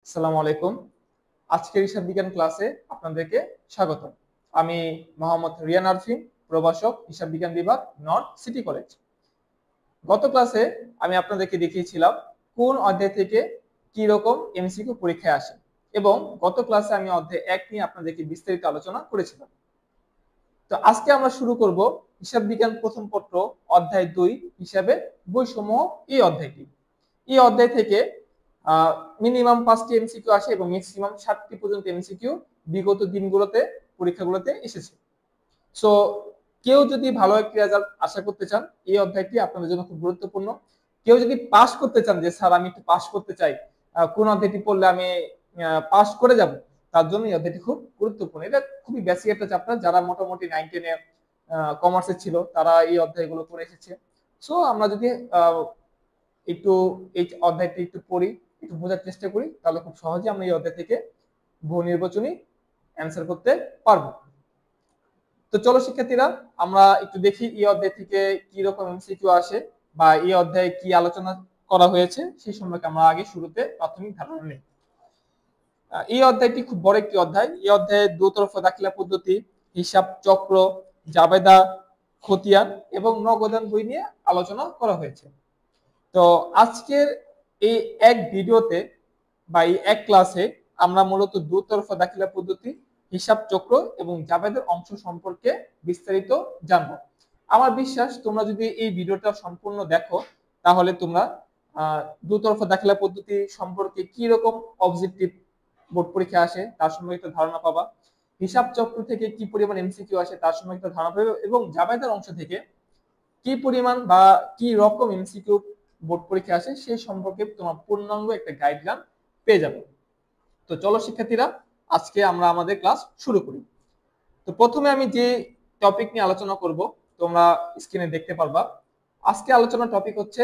আসসালামু আলাইকুম। আজকের হিসাব বিজ্ঞান ক্লাসে আপনাদেরকে স্বাগত। আমি মোহাম্মদ রিয়ান আরফিন, প্রভাষক, হিসাব বিজ্ঞান বিভাগ, নর্থ সিটি কলেজ। গত ক্লাসে আমি আপনাদেরকে দেখিয়েছিলাম কোন অধ্যায় থেকে কি রকম এমসিকিউ পরীক্ষায় আসে, এবং গত ক্লাসে আমি অধ্যায় 1 নিয়ে আপনাদেরকে বিস্তারিত আলোচনা করেছিলাম। তো আজকে আমরা শুরু করব হিসাব বিজ্ঞান প্রথম পত্র অধ্যায় 2 হিসাবে বৈষম্য এই অধ্যায়টি। এই অধ্যায় থেকে মিনিমাম 5টি এমসিকিউ আসে এবং ম্যাক্সিমাম 7টি পর্যন্ত এমসিকিউ বিগত দিনগুলোতে পরীক্ষাগুলোতে এসেছে। সো কেউ যদি ভালো একটি রেজাল্ট আশা করতে চান, এই অধ্যায়টি আপনাদের জন্য খুব গুরুত্বপূর্ণ। কেউ যদি পাস করতে চান, যে স্যার আমি একটু পাস করতে চাই, কোন অধ্যায়টি পড়লে আমি পাস করে যাব, তার জন্য এই অধ্যায়টি খুব গুরুত্বপূর্ণ। এটা খুবই বেসিক একটা চ্যাপ্টার। যারা মোটামুটি 9-10 এ কমার্সে ছিল তারা এই অধ্যায়গুলো পড়ে এসেছে। সো আমরা যদি একটু এই অধ্যায়টি একটু পড়ি, একটু বোঝার চেষ্টা করি, তাহলে খুব সহজে আমরা এই অধ্যায় থেকে বহু নির্বাচনী অ্যান্সার করতে পারবো। তো চলো শিক্ষার্থীরা, আমরা একটু দেখি এই অধ্যায় থেকে কি রকম এমসিকিউ আসে বা এই অধ্যায়ে কি আলোচনা করা হয়েছে সেই সম্পর্কে আমরা আগে শুরুতে প্রাথমিক ধারণা নিই। এই অধ্যায়টি খুব বড় একটি অধ্যায়। এই অধ্যায়ে দুতরফা দাখিলা পদ্ধতি, হিসাব চক্র, জাবেদা, খতিয়ান এবং নগদান বই নিয়ে আলোচনা করা হয়েছে। তো আজকের এই এক ভিডিওতে বা এই এক ক্লাসে আমরা মূলত দুতরফা দাখিলা পদ্ধতি, হিসাব চক্র এবং জাবেদের অংশ সম্পর্কে বিস্তারিত জানবো। আমার বিশ্বাস তোমরা যদি এই ভিডিওটা সম্পূর্ণ দেখো, তাহলে তোমরা দুতরফা দাখিলা পদ্ধতি সম্পর্কে কি রকম অবজেক্টিভ বোর্ড পরীক্ষা আসে তার সম্পর্কে একটা ধারণা পাবা, হিসাব চক্র থেকে কি পরিমাণ এমসিকিউ আসে তার সম্পর্কে একটা ধারণা পাবে, এবং জাবেদের অংশ থেকে কি পরিমাণ বা কি রকম এমসিকিউ বোর্ড পরীক্ষা আসে সেই সম্পর্কে তোমার পূর্ণাঙ্গ একটা গাইডলাইন পেয়ে যাবে। তো চলো শিক্ষার্থীরা, আজকে আমরা আমাদের ক্লাস শুরু করি। তো প্রথমে আমি যে টপিক নিয়ে আলোচনা করব তোমরা স্ক্রিনে দেখতে পারবা। আজকে আলোচনার টপিক হচ্ছে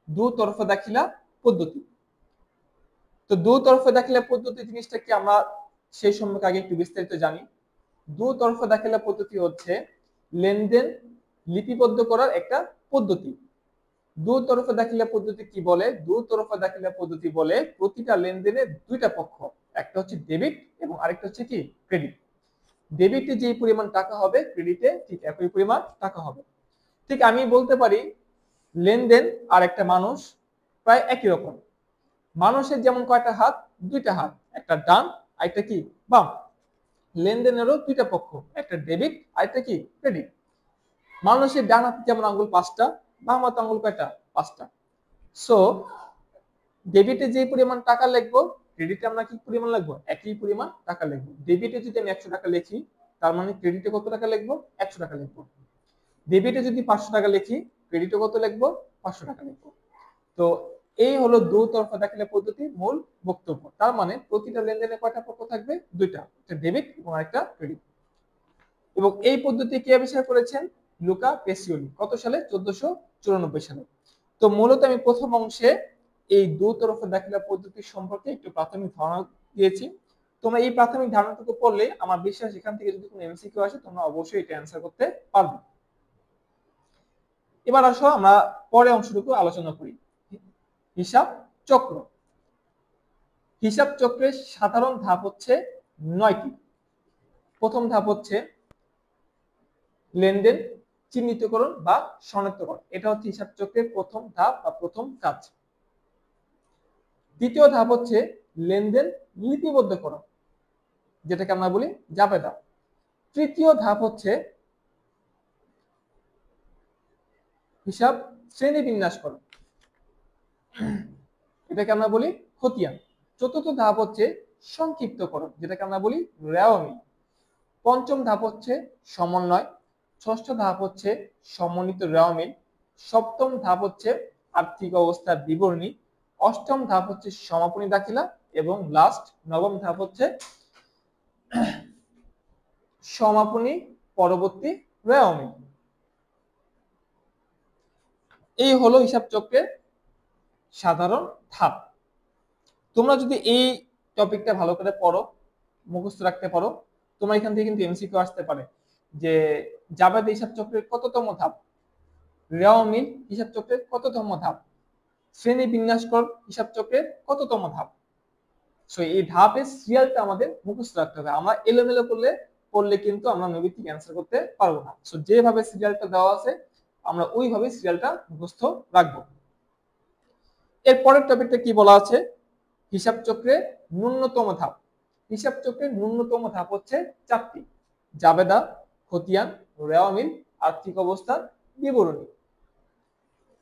দুতরফা দাখিলা পদ্ধতি। তো দুতরফা দাখিলা পদ্ধতি জিনিসটা কি আমরা সেই সম্পর্কে আগে একটু বিস্তারিত জানি। দুতরফা দাখিলা পদ্ধতি হচ্ছে লেনদেন লিপিবদ্ধ করার একটা পদ্ধতি। দুতরফা দাখিলা পদ্ধতি কি বলে? দুতরফা দাখিলা পদ্ধতি বলে প্রতিটা লেনদেনে দুইটা পক্ষ, একটা হচ্ছে ডেবিট এবং আরেকটা হচ্ছে কি ক্রেডিট। ডেবিটে যে পরিমাণ টাকা হবে, ক্রেডিটে ঠিক একই পরিমাণ টাকা হবে। ঠিক আমি বলতে পারি লেনদেন আর একটা মানুষ প্রায় একই রকম। মানুষের যেমন কয়টা হাত? দুইটা হাত, একটা ডান আর একটা কি বাম। লেনদেনেরও দুইটা পক্ষ, একটা ডেবিট আর একটা কি ক্রেডিট। মানুষের ডান হাতে যেমন আঙ্গুল 5টা, বাম হাতে আঙ্গুল কয়টা? 5টা। সো ডেবিটে যে পরিমাণ টাকা লিখবো, ক্রেডিটে আমরা কি পরিমাণ লিখবো? একই পরিমাণ টাকা লিখবো। ডেবিটে যদি আমি 100 টাকা লিখি, তার মানে ক্রেডিটে কত টাকা লিখবো? 100 টাকা লিখবো। ডেবিটে যদি 500 টাকা লিখি, ক্রেডিটে কত লিখবো? 500 টাকা লিখবো। তো এই হলো দুতরফা দাখিলা পদ্ধতির মূল বক্তব্য। তার মানে প্রতিটা লেনদেনে কয়টা পক্ষ থাকবে? দুইটা, একটা ডেবিট এবং একটা ক্রেডিট। এবং এই পদ্ধতি কে আবিষ্কার করেছেন? Luka Pacioli. কত সালে? 1494 সালে। তো মূলত আমি প্রথম অংশে এই দুতরফা দাখিলা পদ্ধতি সম্পর্কে একটু প্রাথমিক ধারণা দিয়েছি। তোমরা এই প্রাথমিক ধারণাটুকু পড়লে আমার বিশ্বাস এখান থেকে যদি কোনো এমসিকিউ আসে তোমরা অবশ্যই এটা অ্যান্সার করতে পারবে। এবার আসো আমরা পরের অংশটুকু আলোচনা করি, হিসাব চক্র। হিসাব চক্রের সাধারণ ধাপ হচ্ছে 9টি। প্রথম ধাপ হচ্ছে লেনদেন চিহ্নিতকরণ বা শনাক্তকরণ। এটা হচ্ছে হিসাব চক্রের প্রথম ধাপ বা প্রথম কাজ। দ্বিতীয় ধাপ হচ্ছে লেনদেন লিপিবদ্ধকরণ, যেটাকে আমরা বলি জাবেদা। তৃতীয় ধাপ হচ্ছে হিসাব শ্রেণীবিন্যাসকরণ, এটাকে আমরা বলি খতিয়ান। চতুর্থ ধাপ হচ্ছে সংক্ষিপ্তকরণ, যেটাকে আমরা বলি রেওয়ামি। পঞ্চম ধাপ হচ্ছে সমন্বয়। ষষ্ঠ ধাপ হচ্ছে সমন্বিত রেওয়ামিল। সপ্তম ধাপ হচ্ছে আর্থিক অবস্থার বিবরণী। অষ্টম ধাপ হচ্ছে সমাপনী দাখিলা এবং লাস্ট নবম ধাপ হচ্ছে সমাপনী পরবর্তী রেওয়ামিল। এই হলো হিসাব চক্রের সাধারণ ধাপ। তোমরা যদি এই টপিকটা ভালো করে পড়ো, মুখস্থ রাখতে পারো, তোমার এখান থেকে কিন্তু এমসিকিউ আসতে পারে যে জাবেদ হিসাব চক্রের কততম ধাপ, রেওয়ামিল হিসাব চক্রের কততম ধাপ, শ্রেণী বিন্যাসকর হিসাব চক্রের কততম ধাপ। সো এই ধাপের সিরিয়ালটা আমাদের মুখস্থ রাখতে হবে। আমরা এলোমেলো করলে কিন্তু আমরা নৈবিত্তিক অ্যান্সার করতে পারবো না। সো যেভাবে সিরিয়ালটা দেওয়া আছে আমরা ওইভাবে সিরিয়ালটা মুখস্থ রাখবো। এর পরের টপিকটা কি বলা আছে, হিসাব চক্রের ন্যূনতম ধাপ। হিসাব চক্রের ন্যূনতম ধাপ হচ্ছে 4টি: জাবেদা, খতিয়ান, রেওয়ামিল, আর্থিক অবস্থার বিবরণী।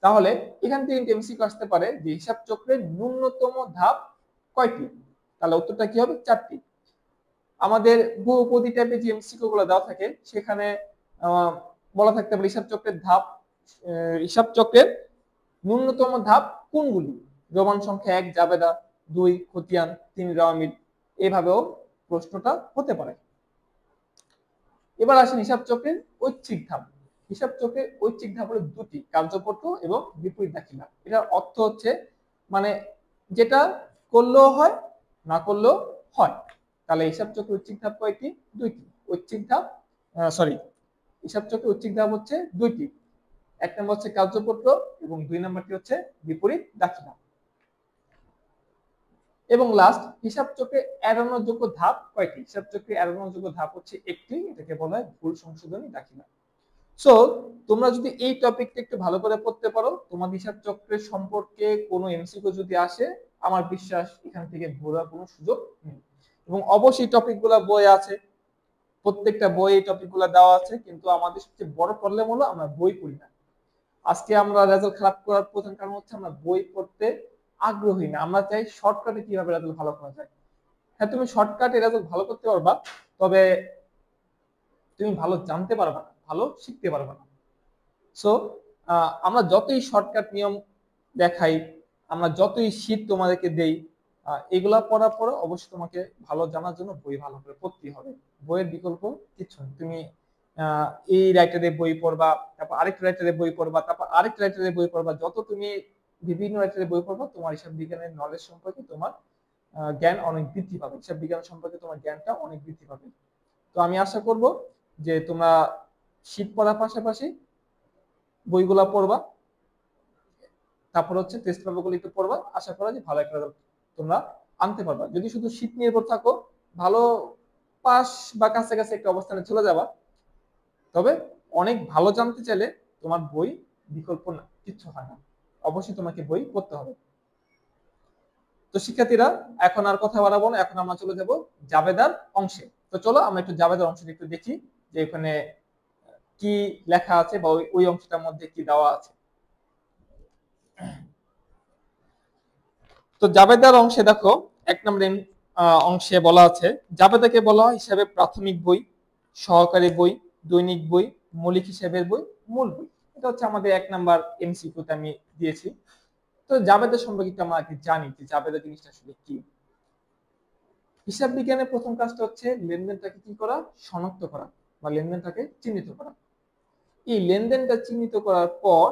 তাহলে এখান থেকে এমসিকিউ আসতে পারে যে হিসাব চক্রের ন্যূনতম ধাপ কয়টি? তাহলে উত্তরটা কি হবে? 4টি। আমাদের বহুপদী টাইপের যে এমসিকিউ গুলো দেওয়া থাকে সেখানে বলা থাকতে পারে হিসাব চক্রের ন্যূনতম ধাপ কোনগুলি? রোমান সংখ্যা 1 জাবেদা, 2 খতিয়ান, 3 রেওয়ামিল, এভাবেও প্রশ্নটা হতে পারে। এবার আসেন হিসাব চক্রের ঐচ্ছিক ধাপ। হিসাব চক্রের ঐচ্ছিক ধাপ হলো 2টি: কার্যপত্র এবং বিপরীত দাখিলা। এটার অর্থ হচ্ছে মানে যেটা করলেও হয়, না করলেও হয়। তাহলে হিসাব চক্রের ঐচ্ছিক ধাপ কয়টি? 2টি। ঐচ্ছিক ধাপ হিসাব চক্রের ঐচ্ছিক ধাপ হচ্ছে 2টি। এক নম্বর হচ্ছে কার্যপত্র এবং 2 নম্বরটি হচ্ছে বিপরীত দাখিলা। এবং লাস্ট, হিসাব চক্রে এড়ানোর যোগ্য ধাপ কয়টি? হিসাব চক্রে এড়ানোর যোগ্য ধাপ হচ্ছে একটি, এটাকে বলা হয় ভুল সংশোধনী দাখিলা। সো তোমরা যদি এই টপিকটা একটু ভালো করে পড়তে পারো, তোমাদের হিসাব চক্রের সম্পর্কে কোনো এমসিকিউ যদি আসে, আমার বিশ্বাস এখান থেকে ভুলার কোনো সুযোগ নেই। এবং অবশ্যই টপিকগুলো বইয়ে আছে, প্রত্যেকটা বই এই টপিকগুলো দেওয়া আছে, কিন্তু আমাদের সবচেয়ে বড় প্রবলেম হলো আমরা বই পড়ি না। আজকে আমরা রেজাল্ট খারাপ করার প্রধান কারণ হচ্ছে আমরা বই পড়তে আগ্রহী না। আমরা চাই শর্টকাটে কিভাবে রেজাল্ট ভালো করা যায়। হ্যাঁ, তুমি শর্টকাটে রেজাল্ট ভালো করতে পারবা, তবে তুমি ভালো জানতে পারবা না, ভালো শিখতে পারবা না। সো আমরা যতই শর্টকাট নিয়ম দেখাই, আমরা যতই শীট তোমাদেরকে দেই, এগুলা পড়ার পরে অবশ্যই তোমাকে ভালো জানার জন্য বই ভালো করে পড়তে হবে। বইয়ের বিকল্প কিছু নেই। তুমি এই রাইটারের বই পড়বা, তারপর আরেকটা রাইটারের বই পড়বা, তারপর আরেকটা রাইটারের বই পড়বা। যত তুমি বিভিন্ন রাইটারের বই পড়বা, তোমার হিসাব বিজ্ঞানের নলেজ সম্পর্কে তোমার জ্ঞান অনেক বৃদ্ধি পাবে, হিসাব বিজ্ঞান সম্পর্কে তোমার জ্ঞানটা অনেক বৃদ্ধি পাবে। তো আমি আশা করব যে তোমরা শীট পড়ার পাশাপাশি বইগুলা পড়বা, তারপর হচ্ছে টেস্ট পেপারগুলো একটু পড়বা। আশা করা যে ভালো একটা রেজাল্ট তোমরা আনতে পারবা। যদি শুধু শীত নির্ভর থাকো, ভালো পাস বা কাছাকাছি একটা অবস্থানে চলে যাবা। তবে অনেক ভালো জানতে চাইলে তোমার বই বিকল্প না, কিচ্ছু হয় না, অবশ্যই তোমাকে বই পড়তে হবে। তো শিক্ষার্থীরা, এখন আর কথা বাড়াবো না, এখন আমরা চলে যাব জাবেদার অংশে। তো চলো আমরা একটু জাবেদার অংশটা একটু দেখি যে এখানে কি লেখা আছে বা ওই অংশটার মধ্যে কি দেওয়া আছে। তো জাবেদার অংশে দেখো 1 নম্বর অংশে বলা আছে জাবেদাকে বলা হয় হিসাবে প্রাথমিক বই, সহকারী বই, দৈনিক বই, মৌলিক হিসাবের বই, মূল বই। এটা হচ্ছে আমাদের 1 নম্বর এমসিকিউতে আমি দিয়েছি। তো জাবেদা সম্পর্কে আমরা আগে জানি যে জাবেদা জিনিসটা আসলে কি। হিসাব বিজ্ঞানের প্রথম কাজটা হচ্ছে লেনদেনটাকে কি করা? শনাক্ত করা বা লেনদেনটাকে চিহ্নিত করা। এই লেনদেনটা চিহ্নিত করার পর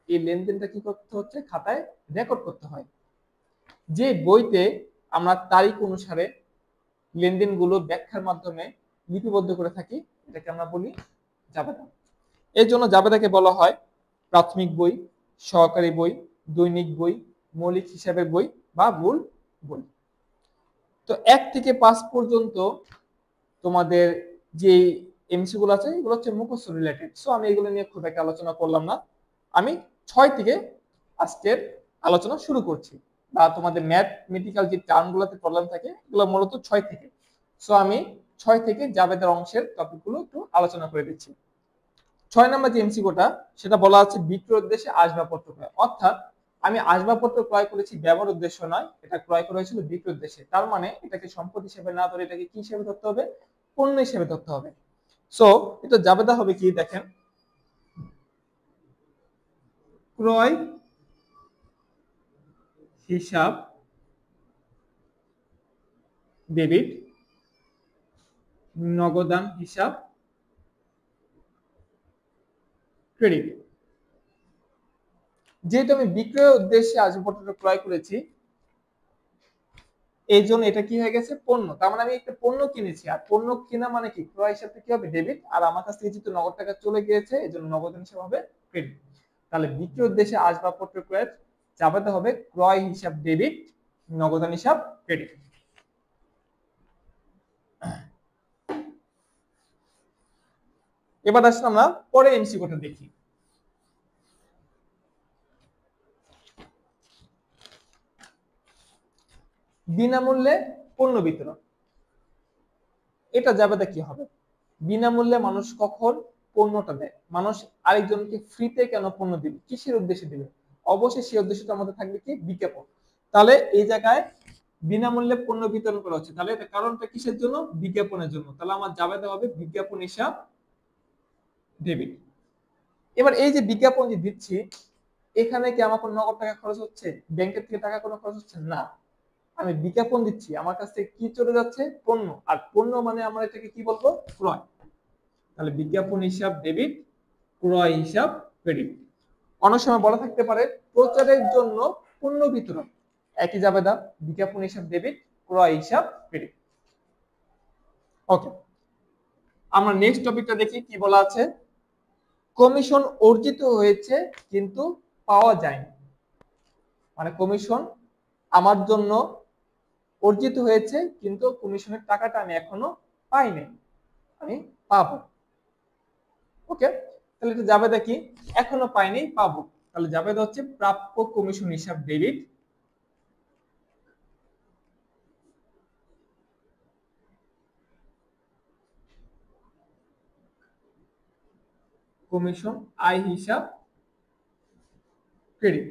এই লেনদেনটা কি করতে হচ্ছে? খাতায় রেকর্ড করতে হয়। যে বইতে আমরা তারিখ অনুসারে লেনদেনগুলো ব্যাখ্যার মাধ্যমে লিপিবদ্ধ করে থাকি, এটাকে আমরা বলি জাবেদা। এর জন্য জাবেদাকে বলা হয় প্রাথমিক বই, সহকারী বই, দৈনিক বই, মৌলিক হিসাবের বই বা মূল বই। তো 1 থেকে 5 পর্যন্ত তোমাদের যে এমসিকিউ গুলো আছে এগুলো হচ্ছে মুখস্থ রিলেটেড। সো আমি এগুলো নিয়ে খুব একটা আলোচনা করলাম না। আমি 6 থেকে আজকের আলোচনা শুরু করছি। বা তোমাদের ম্যাথমেটিক্যাল যে টার্মগুলোতে প্রবলেম থাকে এগুলো মূলত 6 থেকে। সো আমি 6 থেকে জাবেদার অংশের টপিকগুলো একটু আলোচনা করে দিচ্ছি। 6 নম্বর যে এমসিকিউটা সেটা বলা আছে বিক্রয় উদ্দেশ্যে আসবাবপত্র ক্রয়। অর্থাৎ আমি আসবাবপত্র ক্রয় করেছি ব্যবহার উদ্দেশ্য নয়, এটা ক্রয় করা হয়েছিল বিক্রয় উদ্দেশ্যে। তার মানে এটাকে সম্পদ হিসেবে না ধরে এটাকে কি হিসেবে ধরতে হবে? পণ্য হিসেবে ধরতে হবে। সো এটা জাবেদা হবে কি দেখেন, ক্রয় হিসাব ডেবিট, নগদান হিসাব ক্রেডিট। যেহেতু আমি বিক্রয় উদ্দেশ্যে আসবাবপত্র ক্রয় করেছি এই জন্য এটা কি হয়ে গেছে? পণ্য। তার মানে আমি একটা পণ্য কিনেছি, আর পণ্য কেনা মানে কি ক্রয় হিসাবটা কি হবে? ডেবিট। আর আমার কাছ থেকে যেহেতু নগদ টাকা চলে গিয়েছে এই জন্য নগদান হিসাব হবে ক্রেডিট। তাহলে বিক্রয় উদ্দেশ্যে আসবাবপত্র ক্রয়ের জাবেদা হবে ক্রয় হিসাব ডেবিট, নগদান হিসাব ক্রেডিট। এবার আসলে আমরা পরে এমসিকিউটা দেখি। বিনামূল্যে পণ্য বিতরণ, এটা যাবে কি হবে? বিনামূল্যে মানুষ কখন পণ্যটা দেয়? মানুষ আরেকজনকে ফ্রিতে কেন পণ্য দিবে? কিসের উদ্দেশ্যে দিবে? অবশ্যই সেই উদ্দেশ্যটা আমাদের থাকবে কি? বিজ্ঞাপন। তাহলে এই জায়গায় বিনামূল্যে পণ্য বিতরণ করা হচ্ছে, তাহলে এটা কারণটা কিসের জন্য? বিজ্ঞাপনের জন্য। তাহলে আমার যাবে হবে বিজ্ঞাপন হিসাব ডেবিট। এবার এই যে বিজ্ঞাপন যে দিচ্ছি, এখানে কি আমার কোনো নগদ টাকা খরচ হচ্ছে? ব্যাংকের থেকে টাকা কোনো খরচ হচ্ছে না। আমি বিজ্ঞাপন দিচ্ছি, আমার কাছ থেকে কি চলে যাচ্ছে? পণ্য। আর পণ্য মানে আমরা এটাকে কি বলবো? ক্রয়। তাহলে বিজ্ঞাপন হিসাব ডেবিট, ক্রয় হিসাব ক্রেডিট। অনেক সময় বলা থাকতে পারে প্রচারের জন্য পণ্য বিতরণ, একই জাবেদা, বিজ্ঞাপন হিসাব ডেবিট, ক্রয় হিসাব ক্রেডিট। ওকে, আমরা নেক্সট টপিকটা দেখি কি বলা আছে। কমিশন অর্জিত হয়েছে কিন্তু পাওয়া যায়নি, মানে কমিশন আমার জন্য অর্জিত হয়েছে কিন্তু কমিশনের টাকাটা আমি এখনো পাইনি, আমি পাবো। ওকে, তাহলে এটা যাবে দেখি এখনো পাইনি পাবো, তাহলে যাবে হচ্ছে প্রাপ্য কমিশন হিসাব ডেবিট, কমিশন আয় হিসাব ক্রেডিট।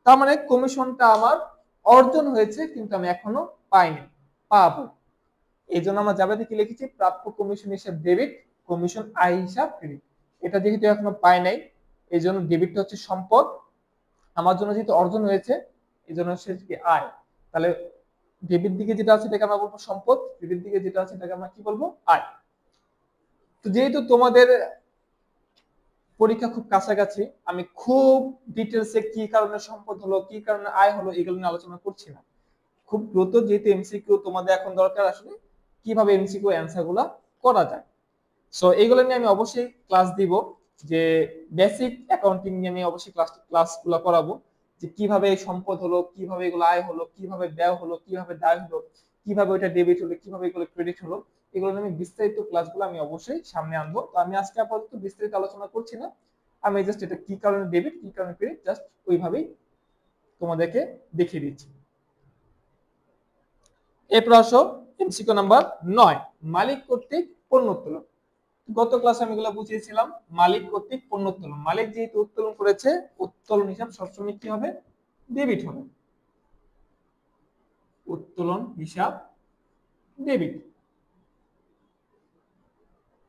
তার মানে কমিশনটা আমার অর্জন হয়েছে কিন্তু আমি এখনো পাইনি, পাবো। এই জন্য আমরা যাবে কি লিখেছি? প্রাপ্য কমিশন হিসাব ডেবিট, কমিশন আয় হিসাব ক্রেডিট। এটা যেহেতু এখনো পাই নাই, এই জন্য ডেবিটটা হচ্ছে সম্পদ, আমার জন্য যেহেতু অর্জন হয়েছে এই জন্য হচ্ছে আয়। তাহলে ডেবিট দিকে যেটা আছে সেটাকে আমরা বলবো সম্পদ, ক্রেডিট দিকে যেটা আছে সেটাকে আমরা কি বলবো? আয়। তো যেহেতু তোমাদের পরীক্ষা খুব কাছাকাছি, আমি খুব ডিটেলসে কি কারণে সম্পদ হলো, কি কারণে আয় হলো, এগুলো নিয়ে আলোচনা করছি না। খুব দ্রুত, যেহেতু এমসিকিউ তোমাদের এখন দরকার আসলে কিভাবে এমসিকিউ অ্যান্সার গুলা করা যায়, সো এইগুলো নিয়ে আমি অবশ্যই ক্লাস দিব। যে বেসিক অ্যাকাউন্টিং নিয়ে আমি অবশ্যই ক্লাসগুলো করাবো, যে কিভাবে সম্পদ হলো, কিভাবে এগুলো আয় হলো, কিভাবে ব্যয় হলো, কিভাবে দায় হলো, কিভাবে ওইটা ডেবিট হলো, কিভাবে এগুলো ক্রেডিট হলো, এগুলো নিয়ে আমি বিস্তারিত ক্লাসগুলো আমি অবশ্যই সামনে আনবো। তো আমি আজকে আপাতত বিস্তারিত আলোচনা করছি না, আমি জাস্ট এটা কি কারণে ডেবিট কি কারণে ক্রেডিট জাস্ট ওইভাবেই তোমাদেরকে দেখিয়ে দিচ্ছি। এরপর আসো এমসিকিউ নাম্বার 9, মালিক কর্তৃক পণ্য উত্তোলন। গত ক্লাসে আমি এগুলো বুঝিয়েছিলাম, মালিক কর্তৃক পণ্য উত্তোলন, মালিক যেহেতু উত্তোলন করেছে উত্তোলন হিসাব সবসময় কি হবে? ডেবিট হবে, উত্তোলন হিসাব ডেবিট।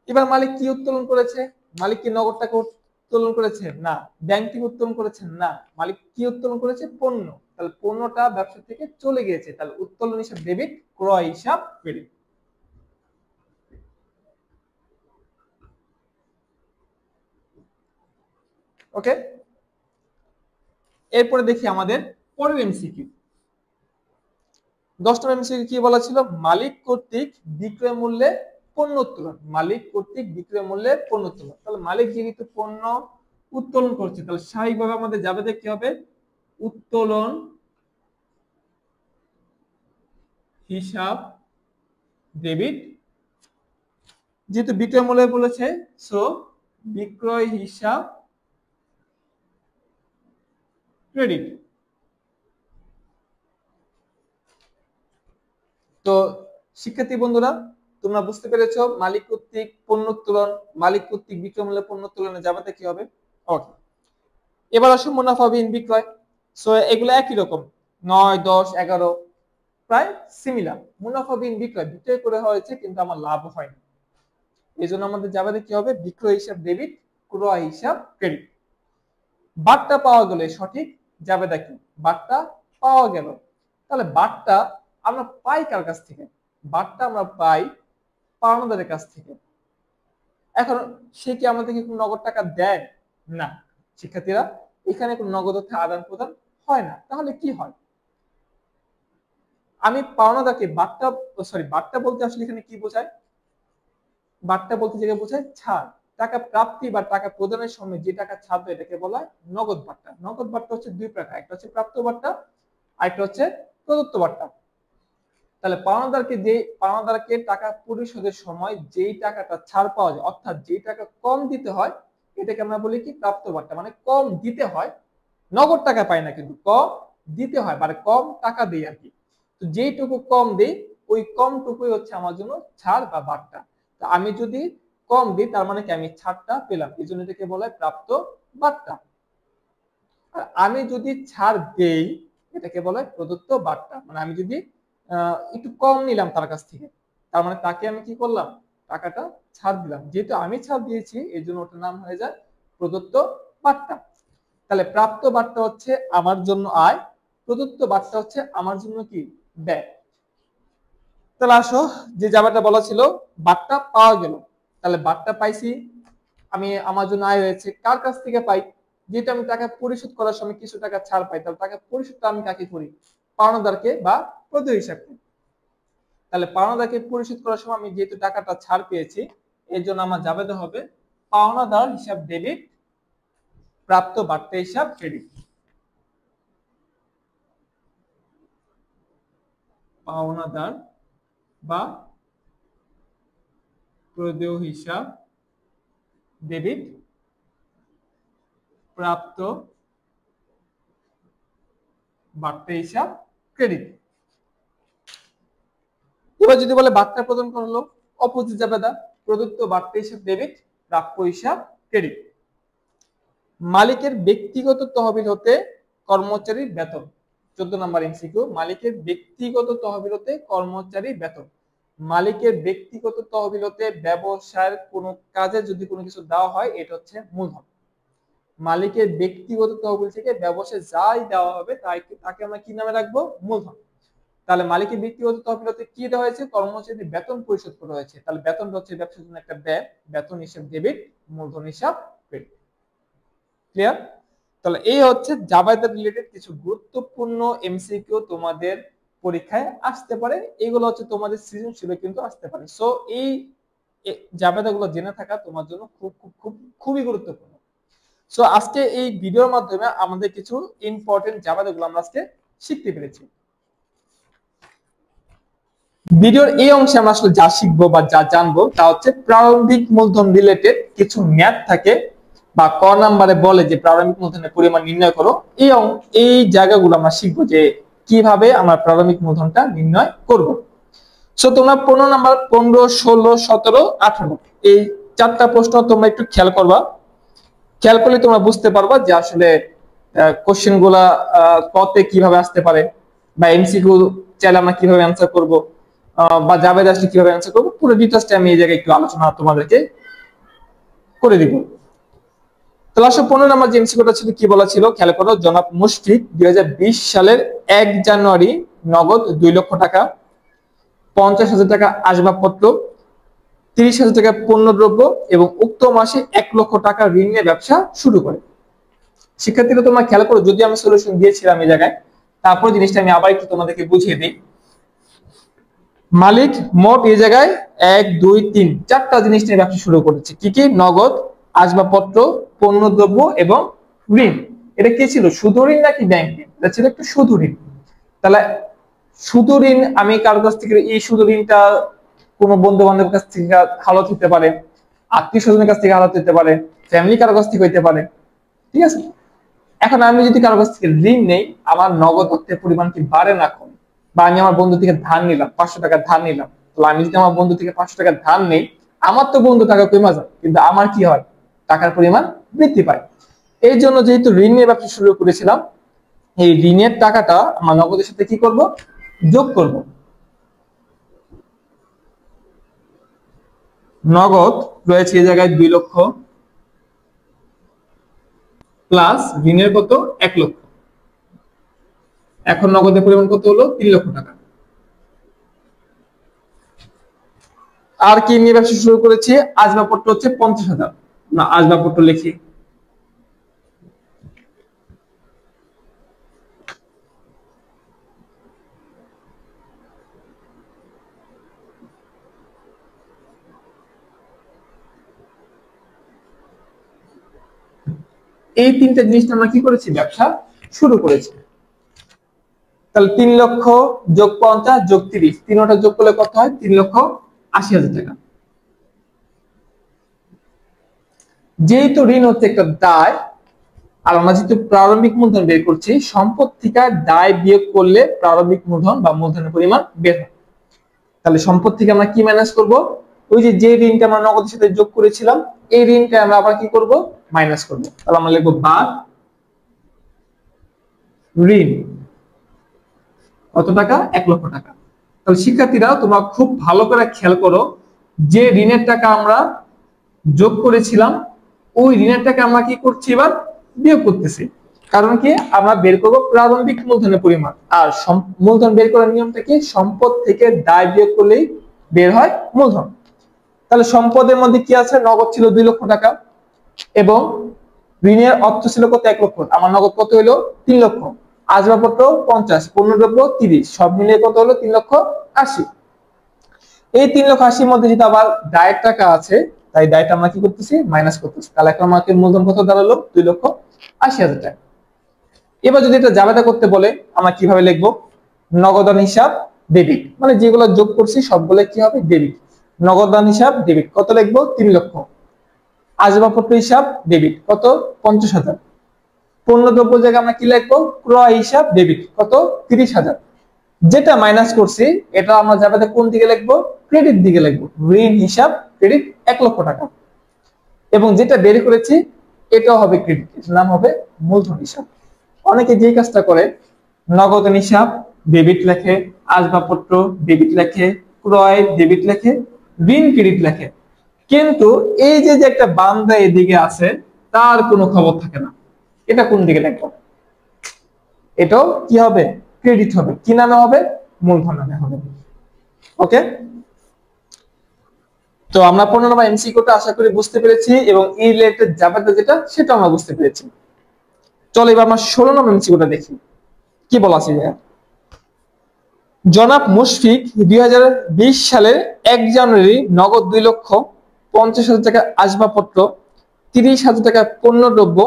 এবার মালিক কি উত্তোলন করেছে? মালিক কি নগদ টাকা উত্তোলন করেছে? না। ব্যাংক থেকে উত্তোলন করেছে? না। মালিক কি উত্তোলন করেছে? পণ্য। তাহলে পণ্যটা ব্যবসা থেকে চলে গিয়েছে, তাহলে উত্তোলন হিসাব ডেবিট, ক্রয় হিসাব ক্রেডিট। ওকে, এরপরে দেখি আমাদের পরের এমসিকিউ। 10 নম্বর এমসিকিউ কি বলা ছিল? মালিক কর্তৃক বিক্রয় মূল্যে পণ্য উত্তোলন, মালিক কর্তৃক বিক্রয় মূল্যে পণ্য উত্তোলন। তাহলে মালিক যেহেতু পণ্য উত্তোলন করছে, তাহলে স্বাভাবিকভাবে আমাদের যাবে কি হবে? উত্তোলন হিসাব ডেবিট, যেহেতু বিক্রয় মূল্য বলেছে সো বিক্রয় হিসাব ক্রেডিট। তো শিক্ষার্থী বন্ধুরা, তোমরা বুঝতে পেরেছো মালিক কর্তৃক পণ্য উত্তোলন, মালিক কর্তৃক বিক্রয় মূল্যে পণ্য উত্তোলনে যাবে কি হবে? ওকে, এবার আসো মুনাফা বিহীন বিক্রয়। সো এগুলো একই রকম, 9, 10, 11 প্রায় সিমিলার। মুনাফা বিহীন বিক্রয়, বিক্রয় করে হয়েছে কিন্তু আমার লাভ হয়নি, এই জন্য আমাদের যাবে কি হবে? বিক্রয় হিসাব ডেবিট, ক্রয় হিসাব ক্রেডিট। বাট্টা পাওয়া গেলে সঠিক যাবে কি? বাট্টা পাওয়া গেল, তাহলে বাট্টা আমরা পাই কার কাছ থেকে? বাট্টা আমরা পাই পাওনাদারের কাছ থেকে। এখন সে কি আমাদেরকে কোনো নগদ টাকা দেয়? না শিক্ষার্থীরা, এখানে কোনো নগদ অর্থে আদান প্রদান হয় না। তাহলে কি হয়? আমি পাওনাদারকে বাট্টা, সরি বাট্টা বলতে আসলে এখানে কি বোঝায়? বাট্টা বলতে যেটা বোঝায় ছাড়, টাকা প্রাপ্তি বা টাকা প্রদানের সময় যে টাকা ছাড়বে এটাকে বলা হয় নগদ বাট্টা। নগদ বাট্টা হচ্ছে দুই প্রকার, একটা হচ্ছে প্রাপ্ত বাট্টা আর একটা হচ্ছে প্রদত্ত বাট্টা। তাহলে পাওনাদারকে টাকা পরিশোধের সময় যেই টাকাটা ছাড় পাওয়া যায়, অর্থাৎ যেই টাকা কম দিতে হয়, এটাকে আমরা বলি কি প্রাপ্ত বার্তা। মানে কম দিতে হয়, নগদ টাকা পাই না, কিন্তু কম দিতে হয়, মানে কম টাকা দেই আর কি। তো যেইটুকু কম দেই ওই কমটুকুই হচ্ছে আমার জন্য ছাড় বা বার্তা। তো আমি যদি কম দিই তার মানে কি আমি ছাড়টা পেলাম, এই জন্য এটাকে বলা হয় প্রাপ্ত বার্তা। আর আমি যদি ছাড় দেই এটাকে বলা হয় প্রদত্ত বার্তা। মানে আমি যদি একটু কম নিলাম তার কাছ থেকে, তার মানে তাকে আমি কি করলাম, টাকাটা ছাড় দিলাম, যেহেতু আমি ছাড় দিয়েছি এই জন্য ওটার নাম হয়ে যায় প্রদত্ত বার্তা। তাহলে প্রাপ্ত বার্তা হচ্ছে আমার জন্য আয়, প্রদত্ত বার্তা হচ্ছে আমার জন্য কি ব্যয়। তাহলে আসো, যে জায়গাটা বলা ছিল বার্তা পাওয়া গেল, তাহলে বার্তা পাইছি আমি, আমার জন্য আয় হয়েছে, কার কাছ থেকে পাই, যেটা আমি টাকা পরিশোধ করার সময় কিছু টাকা ছাড় পাই, তাহলে টাকা পরিশোধটা আমি কাকে করি, পাওনাদারকে বা প্রদেয় হিসাবকে। তাহলে পাওনাদারকে পরিশোধ করার সময় আমি যেহেতু টাকাটা ছাড় পেয়েছি, এর জন্য আমার জাবেদা হবে পাওনাদার হিসাব ডেবিট, প্রাপ্ত বার্তা হিসাব ক্রেডিট। পাওনাদার বা প্রদেয় হিসাব ডেবিট, প্রাপ্ত বার্তা হিসাব ক্রেডিট। এবার যদি বলে বার্তা প্রদান করলো, অপোজিট জাবেদা, প্রদত্ত বার্তা হিসাব ডেবিট, প্রাপ্য হিসাব ক্রেডিট। মালিকের ব্যক্তিগত তহবিল হতে কর্মচারীর বেতন। 14 নম্বর এমসিকিউ, মালিকের ব্যক্তিগত তহবিল হতে কর্মচারীর বেতন। মালিকের ব্যক্তিগত তহবিল হতে ব্যবসায়ের কোনো কাজে যদি কোনো কিছু দেওয়া হয় এটা হচ্ছে মূলধন। মালিকের ব্যক্তিগত তহবিল থেকে ব্যবসায় যাই দেওয়া হবে তাকে আমরা কি নামে রাখবো, মূলধন। তাহলে মালিকের ব্যক্তিগত তহবিল হতে কি দেওয়া হয়েছে, কর্মচারীর বেতন পরিশোধ করা হয়েছে, তাহলে বেতনটা হচ্ছে ব্যবসার জন্য একটা ব্যয়, বেতন হিসাব ডেবিট, মূলধন হিসাব ক্রেডিট। ক্লিয়ার? তাহলে এই হচ্ছে জাবেদা রিলেটেড কিছু গুরুত্বপূর্ণ এমসিকিউ তোমাদের পরীক্ষায় আসতে পারে, এগুলো হচ্ছে তোমাদের সৃজনশীলে কিন্তু আসতে পারে। সো এই জাবেদাগুলো জেনে থাকা তোমার জন্য খুবই গুরুত্বপূর্ণ। সো আজকে এই ভিডিওর মাধ্যমে আমাদের কিছু ইম্পর্টেন্ট জাবেদাগুলো আমরা আজকে শিখতে পেরেছি। ভিডিওর এই অংশে আমরা আসলে যা শিখবো বা যা জানবো তা হচ্ছে প্রারম্ভিক মূলধন রিলেটেড কিছু ম্যাথ থাকে, বা ক নাম্বারে বলে যে প্রারম্ভিক মূলধনের পরিমাণ নির্ণয় করো, এই জায়গাগুলো আমরা শিখবো যে কিভাবে আমরা প্রারম্ভিক মূলধনটা নির্ণয় করব। সো তোমরা 15 নাম্বার, 15, 16, 17, 18 এই 4টা প্রশ্ন তোমরা একটু খেয়াল করবা। খেয়াল করলে তোমরা বুঝতে পারবা যে আসলে কোশ্চেন গুলা কতে কিভাবে আসতে পারে, বা এমসিকিউ চাইলে আমরা কিভাবে অ্যান্সার করব, বা জাবেদা আসলে কিভাবে অ্যান্সার করব, পুরো ডিটেইলসটা আমি এই জায়গায় একটু আলোচনা তোমাদেরকে করে দিব। তাহলে আসলে 15 নম্বর যে এমসিকিউটা ছিল কি বলা ছিল, খেয়াল করো। জনাব মুশফিক 2020 সালের 1 জানুয়ারি নগদ 2 লক্ষ টাকা, 50,000 টাকা আসবাবপত্র, 30,000 টাকা পণ্যদ্রব্য এবং উক্ত মাসে 1 লক্ষ টাকা ঋণ নিয়ে ব্যবসা শুরু করে। শিক্ষার্থীরা তোমরা খেয়াল করো, যদি আমি সলিউশন দিয়েছিলাম এই জায়গায়, তারপর জিনিসটা আমি আবার একটু তোমাদেরকে বুঝিয়ে দিই। মালিক মোট এই জায়গায় 1, 2, 3 4টা জিনিস নিয়ে ব্যবসা শুরু করেছে। কি কি? নগদ, আসবাবপত্র, পণ্যদ্রব্য এবং ঋণ। এটা কি ছিল, শুধু ঋণ নাকি ব্যাংক ঋণ? এটা ছিল একটু শুধু ঋণ। তাহলে শুধু ঋণ আমি কার কাছ থেকে, এই শুধু ঋণটা কোনো বন্ধু বান্ধবের কাছ থেকে হালত হতে পারে, আত্মীয় স্বজনের কাছ থেকে হালত হতে পারে, ফ্যামিলি কারো কাছ থেকে হইতে পারে, ঠিক আছে। এখন আমি যদি কারো কাছ থেকে ঋণ নেই, আমার নগদ অর্থের পরিমাণ কি বাড়ে না কম? বা আমি আমার বন্ধু থেকে ধার নিলাম, 500 টাকা ধার নিলাম, তো আমি যদি আমার বন্ধু থেকে 500 টাকা ধার নেই, আমার তো বন্ধু টাকা কমে যায়, কিন্তু আমার কি হয়, টাকার পরিমাণ বৃদ্ধি পায়। এই জন্য যেহেতু ঋণ নিয়ে ব্যবসা শুরু করেছিলাম, এই ঋণের টাকাটা আমার নগদের সাথে কি করব, যোগ করব। নগদ রয়েছে এই জায়গায় 2 লক্ষ, প্লাস ঋণের কত, 1 লক্ষ। এখন নগদের পরিমাণ কত হলো, 3 লক্ষ টাকা। আর কি নিয়ে ব্যবসা শুরু করেছি, আসবাবপত্র হচ্ছে 50,000, না আসবাবপত্র লিখি। এই 3টা জিনিস আমরা কি করেছি, ব্যবসা শুরু করেছি। তাহলে 3 লক্ষ যোগ 50 যোগ 30, তিনটা যোগ করলে কত হয়? 3,80,000 টাকা। যেহেতু ঋণ হচ্ছে একটা দায়, আর আমরা যেহেতু প্রারম্ভিক মূলধন বের করছি, সম্পদ থেকে দায় বিয়োগ করলে প্রারম্ভিক মূলধন বা মূলধনের পরিমাণ বের হয়। তাহলে সম্পদ থেকে আমরা কি মাইনাস করব? ওই যে ঋণটা আমরা নগদের সাথে যোগ করেছিলাম, এই ঋণটা আমরা আবার কি করব? মাইনাস করব। তাহলে আমরা লিখব বাদ ঋণ কত টাকা? 1 লক্ষ টাকা। তাহলে শিক্ষার্থীরা তোমরা খুব ভালো করে খেয়াল করো, যে ঋণের টাকা আমরা যোগ করেছিলাম ওই ঋণের টাকা আমরা কি করছি? এবার বিয়োগ করতেছি। কারণ কি? আমরা বের করব প্রারম্ভিক মূলধনের পরিমাণ, আর মূলধন বের করার নিয়মটা কি? সম্পদ থেকে দায় বিয়োগ করলেই বের হয় মূলধন। তাহলে সম্পদের মধ্যে কি আছে? নগদ ছিল 2 লক্ষ টাকা এবং ঋণের অর্থ ছিল কত? 1 লক্ষ। আমার নগদ কত হলো? 3 লক্ষ। আসবাবপত্র 50, পণ্যদ্রব্য 30, সব মিলিয়ে কত হলো? 3,80,000। এই 3,80,000 মধ্যে যেটা আবার দায়ের টাকা আছে, তাই দায়টা আমরা কি করতেছি? মাইনাস করতেছি। তাহলে এখন আমাদের মূলধন কত দাঁড়ালো? 2,80,000 টাকা। এবার যদি এটা জাবেদা করতে বলে আমরা কিভাবে লিখবো? নগদান হিসাব ডেবিট, মানে যেগুলো যোগ করছি সবগুলো কি হবে? ডেবিট। নগদান হিসাব ডেবিট কত লিখবো? 3 লক্ষ। আসবাবপত্র হিসাব ডেবিট কত? 50,000। পণ্যদ্রব্য জায়গায় আমরা কি লিখবো? ক্রয় হিসাব ডেবিট কত? 30,000। যেটা মাইনাস করছি এটা আমরা জাবেদা কোন দিকে লিখবো? ক্রেডিট দিকে লিখবো। ঋণ হিসাব ক্রেডিট 1 লক্ষ টাকা। এবং যেটা বের করেছি এটাও হবে ক্রেডিট, এটার নাম হবে মূলধন হিসাব। অনেকে যে কাজটা করে, নগদ হিসাব ডেবিট লেখে, আসবাবপত্র ডেবিট লেখে, ক্রয় ডেবিট লেখে, ঋণ ক্রেডিট লেখে, কিন্তু এই যে একটা বান্দা এদিকে আছে তার কোনো খবর থাকে না। এটা কোন দিকে লিখবো? এটাও কি হবে? ক্রেডিট হবে। কি নামে হবে? মূলধন নামে হবে। ওকে, তো আমরা 15 নম্বর এমসিকিউটা আশা করি বুঝতে পেরেছি এবং এই রিলেটেড জাবেদা যেটা সেটা আমরা বুঝতে পেরেছি। চলো এবার আমরা 16 নম্বর এমসিকিউটা দেখি কি বলা আছে। জনাব মুশফিক 2020 সালের 1 জানুয়ারি নগদ 2,50,000 টাকা আসবাবপত্র, 30,000 টাকা পণ্যদ্রব্য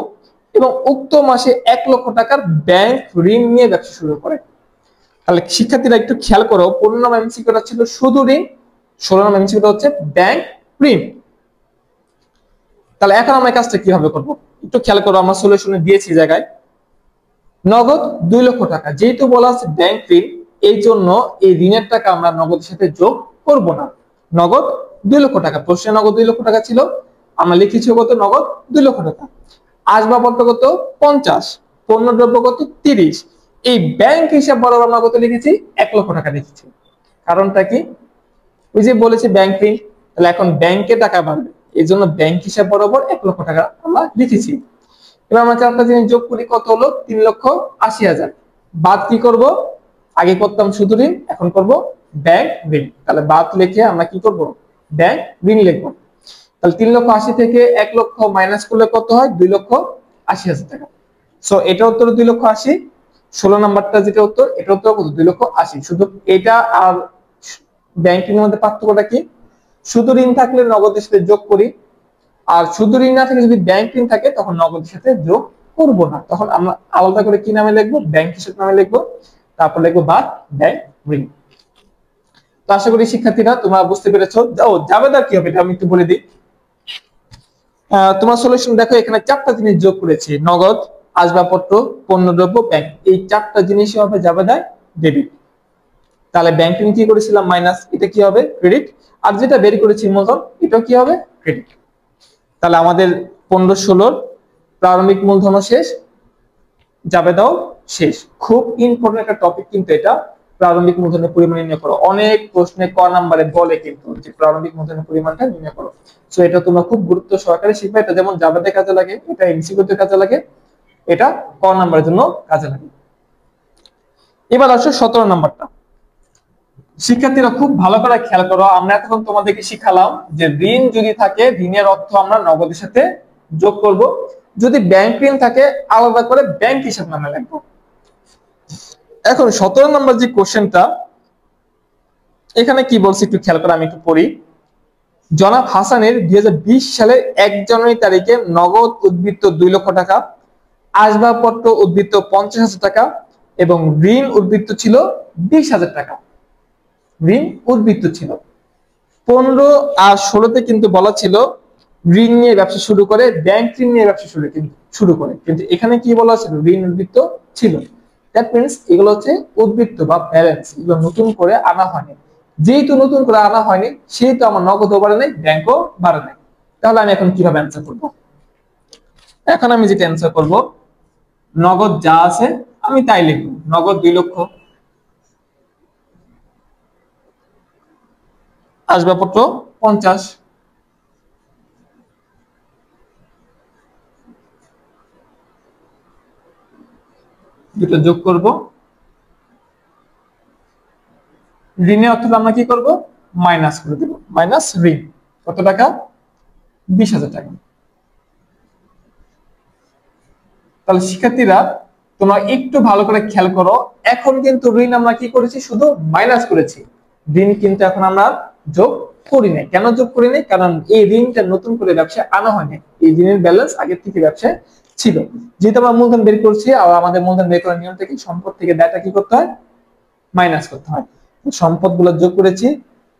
এবং উক্ত মাসে 1 লক্ষ টাকার ব্যাংক ঋণ নিয়ে ব্যবসা শুরু করে। তাহলে শিক্ষার্থীরা একটু খেয়াল করো, 15 নম্বর এমসিকিউটা ছিল শুধু ঋণ, 16 নম্বর এমসিকিউটা হচ্ছে ব্যাংক ঋণ। তাহলে এখন আমরা কাজটা কিভাবে করব একটু খেয়াল করো, আমরা সলিউশনে দিয়েছি জায়গায় নগদ 2 লক্ষ টাকা, যেহেতু বলা আছে ব্যাংক ঋণ, এই জন্য এই ঋণের টাকা আমরা নগদের সাথে যোগ করব না। নগদ 2 লক্ষ টাকা, প্রশ্নে নগদ 2 লক্ষ টাকা ছিল, আমরা লিখেছি কত? নগদ 2 লক্ষ টাকা। আসবাবপত্র কত? 50, পণ্যদ্রব্য কত? 30। এই ব্যাংক হিসাব বরাবর আমরা কত লিখেছি? 1 লক্ষ টাকা লিখেছি। কারণটা কি? ওই যে বলেছি ব্যাংক ঋণ, তাহলে এখন ব্যাংকে টাকা বাড়বে, এই জন্য ব্যাংক হিসাব বরাবর 1 লক্ষ টাকা আমরা লিখেছি। এবার আমরা চারটা জিনিস যোগ করি, কত হলো? 3,80,000। বাদ কি করব? আগে করতাম শুধু ঋণ, এখন করব ব্যাংক ঋণ। তাহলে বাদ লিখে আমরা কি করব? ব্যাংক ঋণ লিখবো। তাহলে 3,80,000 থেকে 1 লক্ষ মাইনাস করলে কত হয়? 2,80,000 টাকা। সো এটা উত্তর 2,80,000। 16 নাম্বারটা যেটা উত্তর, এটা উত্তর কত? 2,80,000। শুধু এটা আর ব্যাংক ঋণের মধ্যে পার্থক্যটা কি? শুধু ঋণ থাকলে নগদের সাথে যোগ করি, আর শুধু ঋণ না থাকে যদি ব্যাংক ঋণ থাকে তখন নগদের সাথে যোগ করব না, তখন আমরা আলাদা করে কি নামে লিখবো? ব্যাংক হিসাব নামে লিখবো, তারপর লিখবো বাদ ব্যাংক ঋণ। তো আশা করি শিক্ষার্থীরা তোমরা বুঝতে পেরেছো। জাবেদা কি হবে এটা আমি একটু বলে দিই। তোমার সলিউশন দেখো, এখানে 4টা জিনিস যোগ করেছি, নগদ, আসবাবপত্র, পণ্যদ্রব্য, ব্যাংক। এই 4টা জিনিসই হবে জাবেদায় ডেবিট। তাহলে ব্যাংক ঋণ কি করেছিলাম? মাইনাস, এটা কি হবে? ক্রেডিট। আর যেটা বের করেছি মূলধন, এটাও কি হবে? ক্রেডিট। তাহলে আমাদের 15-16 প্রারম্ভিক মূলধনও শেষ, জাবেদাও শেষ। খুব ইম্পর্টেন্ট একটা টপিক কিন্তু এটা, প্রারম্ভিক মূলধনের পরিমাণ নির্ণয় করো। অনেক প্রশ্নে ক নাম্বারে বলে কিন্তু যে প্রারম্ভিক মূলধনের পরিমাণটা নির্ণয় করো। সো এটা তোমরা খুব গুরুত্ব সহকারে শিখবে। এটা যেমন জাবেদায় কাজে লাগে, এটা এমসিকিউতে কাজে লাগে, এটা ক নাম্বারের জন্য কাজে লাগে। এবার আসো 17 নাম্বারটা। শিক্ষার্থীরা খুব ভালো করে খেয়াল করো, আমরা এখন তোমাদেরকে শিখালাম যে ঋণ যদি থাকে ঋণের অর্থ আমরা নগদের সাথে যোগ করব, যদি ব্যাংক ঋণ থাকে আলাদা করে ব্যাংক হিসাব নামে লিখবো। এখন 17 নম্বর যে কোশ্চেনটা, এখানে কি বলছে একটু খেয়াল করে, আমি একটু পড়ি। জনাব হাসানের 2020 সালের 1 জানুয়ারি তারিখে নগদ উদ্বৃত্ত 2 লক্ষ টাকা, আসবাবপত্র উদ্বৃত্ত 50,000 টাকা, এবং ঋণ উদ্বৃত্ত ছিল 20,000 টাকা। ঋণ উদ্বৃত্ত ছিল 15 আর 16তে কিন্তু বলা ছিল ঋণ নিয়ে ব্যবসা শুরু করে, ব্যাংক ঋণ নিয়ে ব্যবসা শুরু করে, কিন্তু এখানে কি বলা ছিল ঋণ উদ্বৃত্ত ছিল। দ্যাট মিন্স এগুলো হচ্ছে উদ্বৃত্ত বা ব্যালেন্স, এগুলো নতুন করে আনা হয়নি। যেহেতু নতুন করে আনা হয়নি সেহেতু আমার নগদও বাড়ে নাই, ব্যাংকও বাড়ে নাই। তাহলে আমি এখন কিভাবে অ্যান্সার করব? এখন আমি যেটা অ্যান্সার করব, নগদ যা আছে আমি তাই লিখব। নগদ 2 লক্ষ, আসবাবপত্র 50, দুটো যোগ করব। ঋণের অর্থ আমরা কি করব? মাইনাস করে দেব। মাইনাস ঋণ কত টাকা? 20,000 টাকা। তাহলে শিক্ষার্থীরা তোমরা একটু ভালো করে খেয়াল করো, এখন কিন্তু ঋণ আমরা কি করেছি? শুধু মাইনাস করেছি, ঋণ কিন্তু এখন আমরা যোগ করি নাই। কেন যোগ করি নাই? কারণ এই ঋণটা নতুন করে ব্যবসায় আনা হয়নি, এই ঋণের ব্যালেন্স আগের থেকে ব্যবসায় ছিল। যেহেতু আমরা মূলধন বের করছি, আর আমাদের মূলধন বের করার নিয়ম থেকে সম্পদ থেকে দায়টা কি করতে হয়? মাইনাস করতে হয়। সম্পদগুলো যোগ করেছি,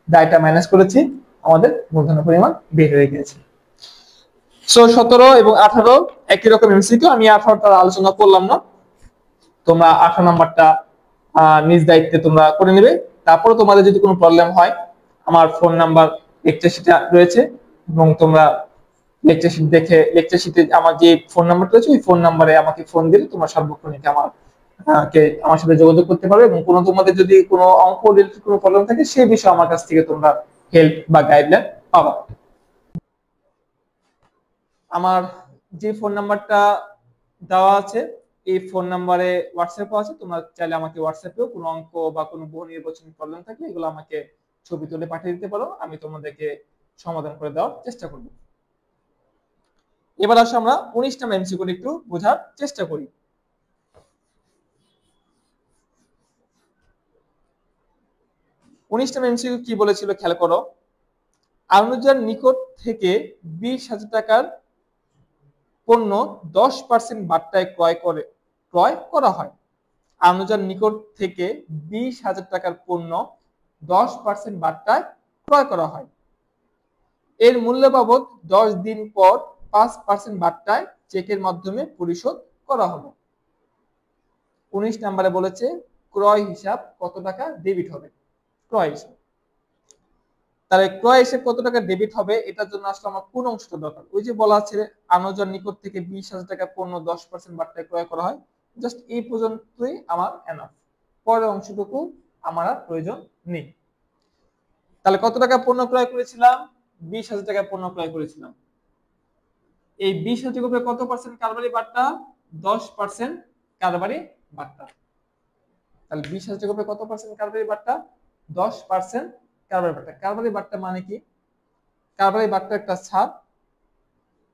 দায়টা মাইনাস করেছি, আমাদের মূলধনের পরিমাণ বের হয়ে গেছে। সো 17 এবং 18 একই রকম এমসিকিউ, আমি 18টা আলোচনা করলাম না, তোমরা 18 নাম্বারটা নিজ দায়িত্বে তোমরা করে নেবে। তারপরে তোমাদের যদি কোনো প্রবলেম হয়, আমার ফোন নাম্বার লেকচার শিটে রয়েছে, এবং তোমরা লেকচার শিট দেখে, লেকচার শিটে আমার যে ফোন নাম্বারটা রয়েছে ওই ফোন নাম্বারে আমাকে ফোন দিলে তোমরা সর্বক্ষণিক আমার সাথে যোগাযোগ করতে পারবে, এবং কোনো তোমাদের যদি কোনো অঙ্ক রিলেটেড কোনো প্রবলেম থাকে সেই বিষয়ে আমার কাছ থেকে তোমরা হেল্প বা গাইডলাইন পাবা। আমার যে ফোন নাম্বারটা দেওয়া আছে এই ফোন নাম্বারে হোয়াটসঅ্যাপও আছে, তোমরা চাইলে আমাকে হোয়াটসঅ্যাপেও কোনো অঙ্ক বা কোনো বহু নির্বাচনী প্রবলেম থাকলে এগুলো আমাকে ছবি তুলে পাঠিয়ে দিতে পারো, আমি তোমাদেরকে সমাধান করে দেওয়ার চেষ্টা করব। এবার আসো আমরা 19 নাম্বার এমসিকিউ একটু বোঝার চেষ্টা করি। 19 নাম্বার এমসিকিউ কি বলেছিল খেয়াল করো। আনুজার নিকট থেকে 20,000 টাকার পণ্য 10% বাট্টায় ক্রয় করা হয়। আনুজার নিকট থেকে 20,000 টাকার পণ্য 10% বাট্টায় ক্রয় করা হয়। এর মূল্য বাবদ 10 দিন পর 5% বাট্টায় চেকের মাধ্যমে পরিশোধ করা হলো। 19 নম্বরে বলেছে ক্রয় হিসাব কত টাকা ডেবিট হবে। ক্রয় হিসাব, তাহলে ক্রয় হিসাব কত টাকা ডেবিট হবে, এটার জন্য আসলে আমার কোন অংশটা দরকার? ওই যে বলা আছে আনুজার নিকট থেকে 20,000 টাকা পণ্য 10% বাট্টায় ক্রয় করা হয়, জাস্ট এই পর্যন্তই আমার এনাফ, পরের অংশটুকু আমার আর প্রয়োজন নেই। তাহলে কত টাকা পণ্য ক্রয় করেছিলাম? 20,000 টাকা পণ্য ক্রয় করেছিলাম। এই 20,000 টাকার উপরে কত পার্সেন্ট কারবারি বাট্টা? 10% কারবারি বাট্টা। তাহলে 20,000 টাকার উপরে কত পার্সেন্ট কারবারি বাট্টা? 10% কারবারি বাট্টা। কারবারি বাট্টা মানে কি? কারবারি বাট্টা একটা ছাড়,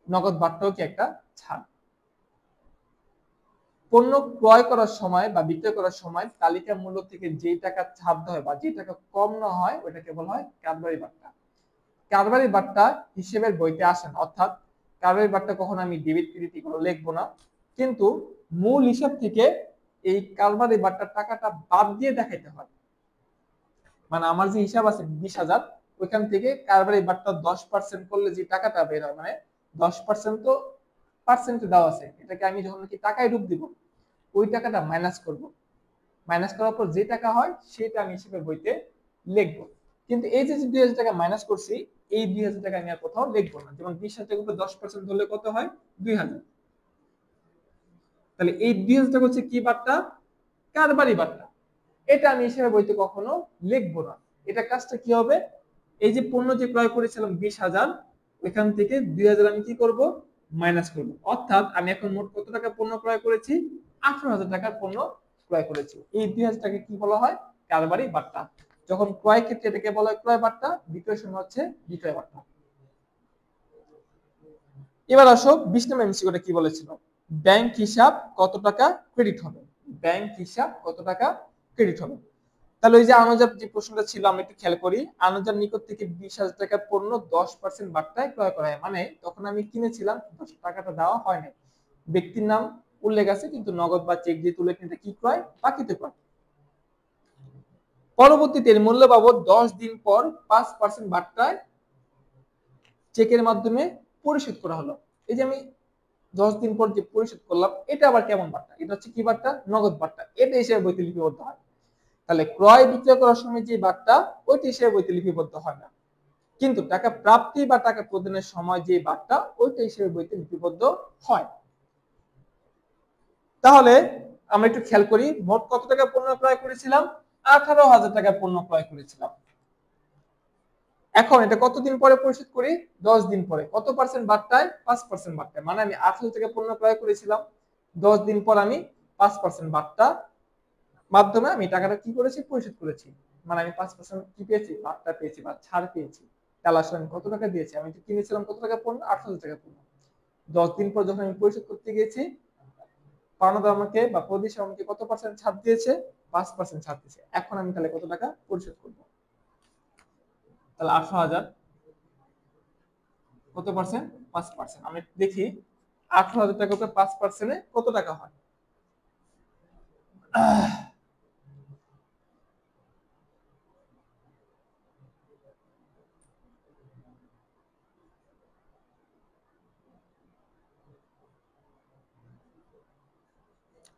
নগদ বাট্টাও কি একটা ছাড়। পণ্য ক্রয় করার সময় বা বিক্রয় করার সময় তালিকা মূল্য থেকে যে টাকা ছাড় দেওয়া হয় বা যে টাকা কম না হয় ওটাকে বলা হয় কারবারি বাট্টা। কারবারি বাট্টা হিসেবের বইতে আসে না, অর্থাৎ কারবারি বাট্টা কখনো আমি ডেবিট ক্রেডিট এগুলো লিখবো না, কিন্তু মূল হিসাব থেকে এই কারবারি বাট্টার টাকাটা বাদ দিয়ে দেখাইতে হয়। মানে আমার যে হিসাব আছে 20,000, ওইখান থেকে কারবারি বাট্টা 10% করলে যে টাকাটা বের হয়, মানে 10% তো পার্সেন্টে দেওয়া আছে, এটাকে আমি যখন কি টাকায় রূপ দিব, ওই টাকাটা মাইনাস করব। মাইনাস করার পর যে টাকা হয় সেটা আমি হিসেবের বইতে লিখবো। কিন্তু এই যে 2,000 টাকা মাইনাস করছি, এই 2,000 টাকা আমি আর কোথাও লিখবো না। যেমন 20,000 টাকার উপর 10% ধরলে কত হয়? 2,000। তাহলে এই 2,000 টাকা হচ্ছে কি বাট্টা? কারবারি বাট্টা। এটা আমি হিসেবের বইতে কখনো লিখবো না। এটা কাজটা কি হবে? এই যে পণ্য যে ক্রয় করেছিলাম 20,000, ওইখান থেকে 2,000 আমি কি করব? মাইনাস করব। অর্থাৎ আমি এখন মোট কত টাকা পণ্য ক্রয় করেছি? 18,000 টাকার পণ্য ক্রয় করেছি। এই 2,000 টাকা কি বলা হয়? কারবারি বাট্টা। যখন ক্রয় ক্ষেত্রে এটাকে বলা হয় ক্রয় বাট্টা, বিক্রয় সময় হচ্ছে বিক্রয় বাট্টা। এবার আসো 20 নম্বর এমসিকিউটা কি বলেছিল। ব্যাংক হিসাব কত টাকা ক্রেডিট হবে? ব্যাংক হিসাব কত টাকা ক্রেডিট হবে? তাহলে ওই যে আনুজার যে প্রশ্নটা ছিল আমরা একটু খেয়াল করি। আনুজার নিকট থেকে 20,000 টাকার পণ্য 10% বাট্টায় ক্রয় করা হয়, মানে তখন আমি কিনেছিলাম, টাকাটা দেওয়া হয় না। ব্যক্তির নাম উল্লেখ আছে, কিন্তু নগদ বা চেক দিয়ে তুলে কিনতে কি ক্রয়? বাকিতে ক্রয়। পরবর্তীতে মূল্য বাবদ 10 দিন পর 5% বার্তায় চেকের মাধ্যমে পরিশোধ করা হলো। এই যে আমি 10 দিন পর যে পরিশোধ করলাম, এটা আবার কেমন বার্তা? এটা হচ্ছে কি বার্তা? নগদ বার্তা। এটা হিসেবে বইতে লিপিবদ্ধ হয়। তাহলে ক্রয় বিক্রয় করার সময় যে বার্তা, ওইটা হিসেবে বইতে লিপিবদ্ধ হয় না, কিন্তু টাকা প্রাপ্তি বা টাকা প্রদানের সময় যে বার্তা, ওইটা হিসেবে বইতে লিপিবদ্ধ হয়। তাহলে আমরা একটু খেয়াল করি, মোট কত টাকা পণ্য ক্রয় করেছিলাম? 18,000 টাকা পণ্য ক্রয় করেছিলাম। এখন এটা কতদিন পরে পরিশোধ করি? 10 দিন পরে। কত পার্সেন্ট বার্তায়? 5% বার্তায়। মানে আমি 18,000 টাকা পণ্য ক্রয় করেছিলাম, 10 দিন পর আমি 5% বার্তা মাধ্যমে আমি টাকাটা কি করেছি? পরিশোধ করেছি। মানে আমি 5% কি পেয়েছি? বার্তা পেয়েছি বা ছাড় পেয়েছি। তাহলে আসলে আমি কত টাকা দিয়েছি? আমি কিনেছিলাম কত টাকা পণ্য? 18,000 টাকা পণ্য। 10 দিন পর যখন আমি পরিশোধ করতে গিয়েছি, পাওনাদার আমাকে বা প্রদেশ আমাকে কত পার্সেন্ট ছাড় দিয়েছে? 5% ছাড় দিয়েছে। এখন আমি তাহলে কত টাকা পরিশোধ করব? তাহলে 18,000 কত পার্সেন্ট? 5%। আমি দেখি 18,000 টাকা উপরে 5%-এ কত টাকা হয়।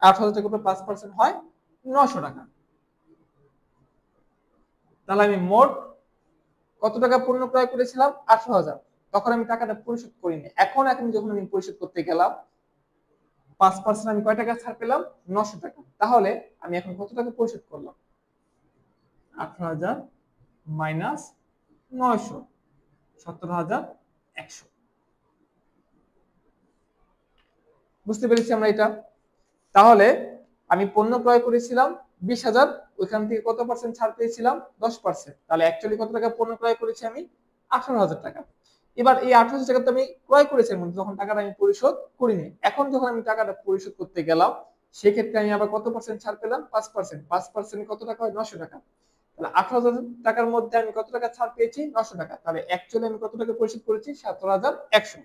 18,000 টাকা উপরে 5% হয় 900 টাকা। তাহলে আমি মোট কত টাকা পণ্য ক্রয় করেছিলাম? 18,000। তখন আমি টাকাটা পরিশোধ করিনি। এখন যখন আমি পরিশোধ করতে গেলাম, 5% আমি কয় টাকা ছাড় পেলাম? 900 টাকা। তাহলে আমি এখন কত টাকা পরিশোধ করলাম? 18,000 মাইনাস 900, 17,100। বুঝতে পেরেছি আমরা এটা? তাহলে আমি পণ্য ক্রয় করেছিলাম 20,000, ওইখান থেকে কত পার্সেন্ট ছাড় পেয়েছিলাম? 10%। তাহলে অ্যাকচুয়ালি কত টাকা পণ্য ক্রয় করেছি আমি? 18,000 টাকা। এবার এই 18,000 টাকা তো আমি ক্রয় করেছিলাম, যখন টাকাটা আমি পরিশোধ করিনি। এখন যখন আমি টাকাটা পরিশোধ করতে গেলাম, সেক্ষেত্রে আমি আবার কত পার্সেন্ট ছাড় পেলাম? 5%। 5% কত টাকা হয়? 900 টাকা। তাহলে 18,000 টাকার মধ্যে আমি কত টাকা ছাড় পেয়েছি? 900 টাকা। তাহলে অ্যাকচুয়ালি আমি কত টাকা পরিশোধ করেছি? 17,100।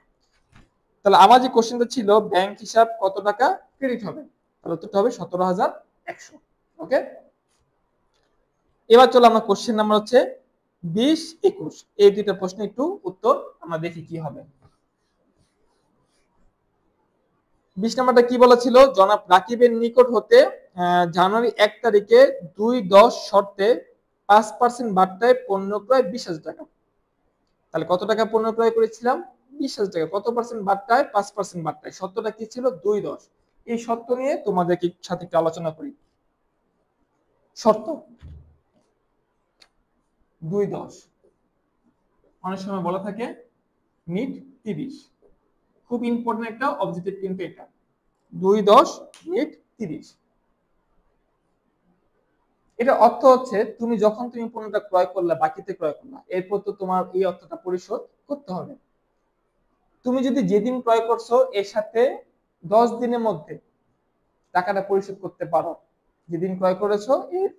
তাহলে আমার যে কোশ্চেনটা ছিল, ব্যাংক হিসাব কত টাকা ক্রেডিট হবে, তাহলে উত্তরটা হবে 17,100। ওকে, এবার চলো আমরা কোশ্চেন নাম্বার হচ্ছে 20, 21, এই দুইটা প্রশ্ন একটু উত্তর আমরা দেখি কি হবে। 20 নাম্বারটা কি বলা ছিল? জনাব রাকিবের নিকট হতে জানুয়ারি 1 তারিখে 2-10 শর্তে 5% বার্তায় পণ্য ক্রয় 20,000 টাকা। তাহলে কত টাকা পণ্য ক্রয় করেছিলাম? 20,000 টাকা। কত পার্সেন্ট বার্তায়? 5% বার্তায়। শর্তটা কি ছিল? 2-10। এই শর্ত নিয়ে তোমাদেরকে সাথে একটু আলোচনা করি। শর্ত 2-10, অনেক সময় বলা থাকে মিড 30। খুব ইম্পর্টেন্ট একটা অবজেক্টিভ কিন্তু এটা। 2-10 মিড 30। এটা অর্থ হচ্ছে তুমি যখন পণ্যটা ক্রয় করলা, বাকিতে ক্রয় করলা, এরপর তো তোমার এই অর্থটা পরিশোধ করতে হবে। তুমি যদি যেদিন ক্রয় করছো এর সাথে 10 দিনের মধ্যে টাকাটা পরিশোধ করতে পারো, যেদিন ক্রয় করেছো এর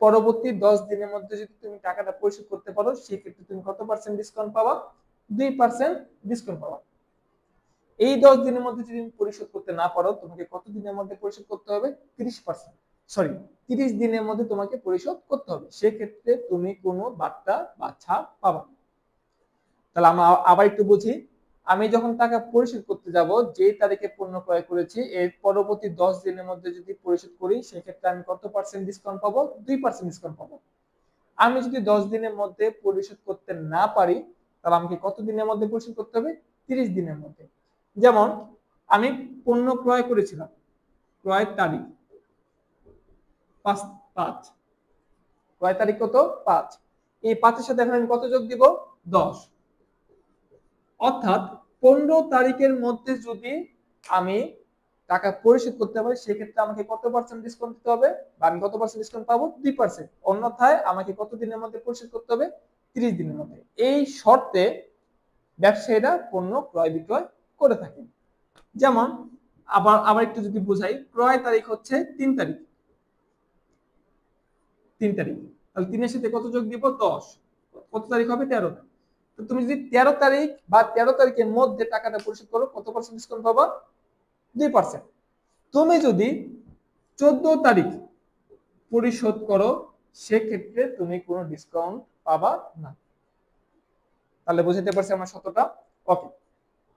পরবর্তী 10 দিনের মধ্যে যদি তুমি টাকাটা পরিশোধ করতে পারো, সেক্ষেত্রে তুমি কত পার্সেন্ট ডিসকাউন্ট পাবা? 2% ডিসকাউন্ট পাবা। এই 10 দিনের মধ্যে যদি তুমি পরিশোধ করতে না পারো, তোমাকে কত দিনের মধ্যে পরিশোধ করতে হবে? 30%, সরি 30 দিনের মধ্যে তোমাকে পরিশোধ করতে হবে। সেক্ষেত্রে তুমি কোনো বার্তা বা ছাড় পাবা। তাহলে আমরা আবার একটু বুঝি। আমি যখন টাকা পরিশোধ করতে যাব, যে তারিখে পণ্য ক্রয় করেছি এর পরবর্তী 10 দিনের মধ্যে যদি পরিশোধ করি, সেক্ষেত্রে আমি কত পার্সেন্ট ডিসকাউন্ট পাবো? 2% ডিসকাউন্ট পাবো। আমি যদি 10 দিনের মধ্যে পরিশোধ করতে না পারি, তাহলে আমাকে কত দিনের মধ্যে পরিশোধ করতে হবে? 30 দিনের মধ্যে। যেমন আমি পণ্য ক্রয় করেছিলাম, ক্রয় তারিখ 5, ক্রয় তারিখ কত? 5। এই 5-এর সাথে এখন আমি কত যোগ দিব? 10। অর্থাৎ 15 তারিখের মধ্যে যদি আমি টাকা পরিশোধ করতে পারি, সেক্ষেত্রে আমাকে কত পার্সেন্ট ডিসকাউন্ট দিতে হবে, বা আমি কত পার্সেন্ট ডিসকাউন্ট পাবো? 2%। অন্যথায় আমাকে কত দিনের মধ্যে পরিশোধ করতে হবে? 30 দিনের মধ্যে। এই শর্তে ব্যবসায়ীরা পণ্য ক্রয় বিক্রয় করে থাকে। যেমন আবার একটু যদি বুঝাই, ক্রয় তারিখ হচ্ছে 3 তারিখ। 3 তারিখ, তাহলে 3-এর সাথে কত যোগ দিব? 10। কত তারিখ হবে? 13 তারিখ। তো তুমি যদি 13 তারিখ বা 13 তারিখের মধ্যে টাকাটা পরিশোধ করো, কত পার্সেন্ট ডিসকাউন্ট পাবা? 2%। তুমি যদি 14 তারিখ পরিশোধ করো সেক্ষেত্রে তুমি কোনো ডিসকাউন্ট পাবা না। তাহলে বুঝতে পারছি আমরা শতটা। ওকে,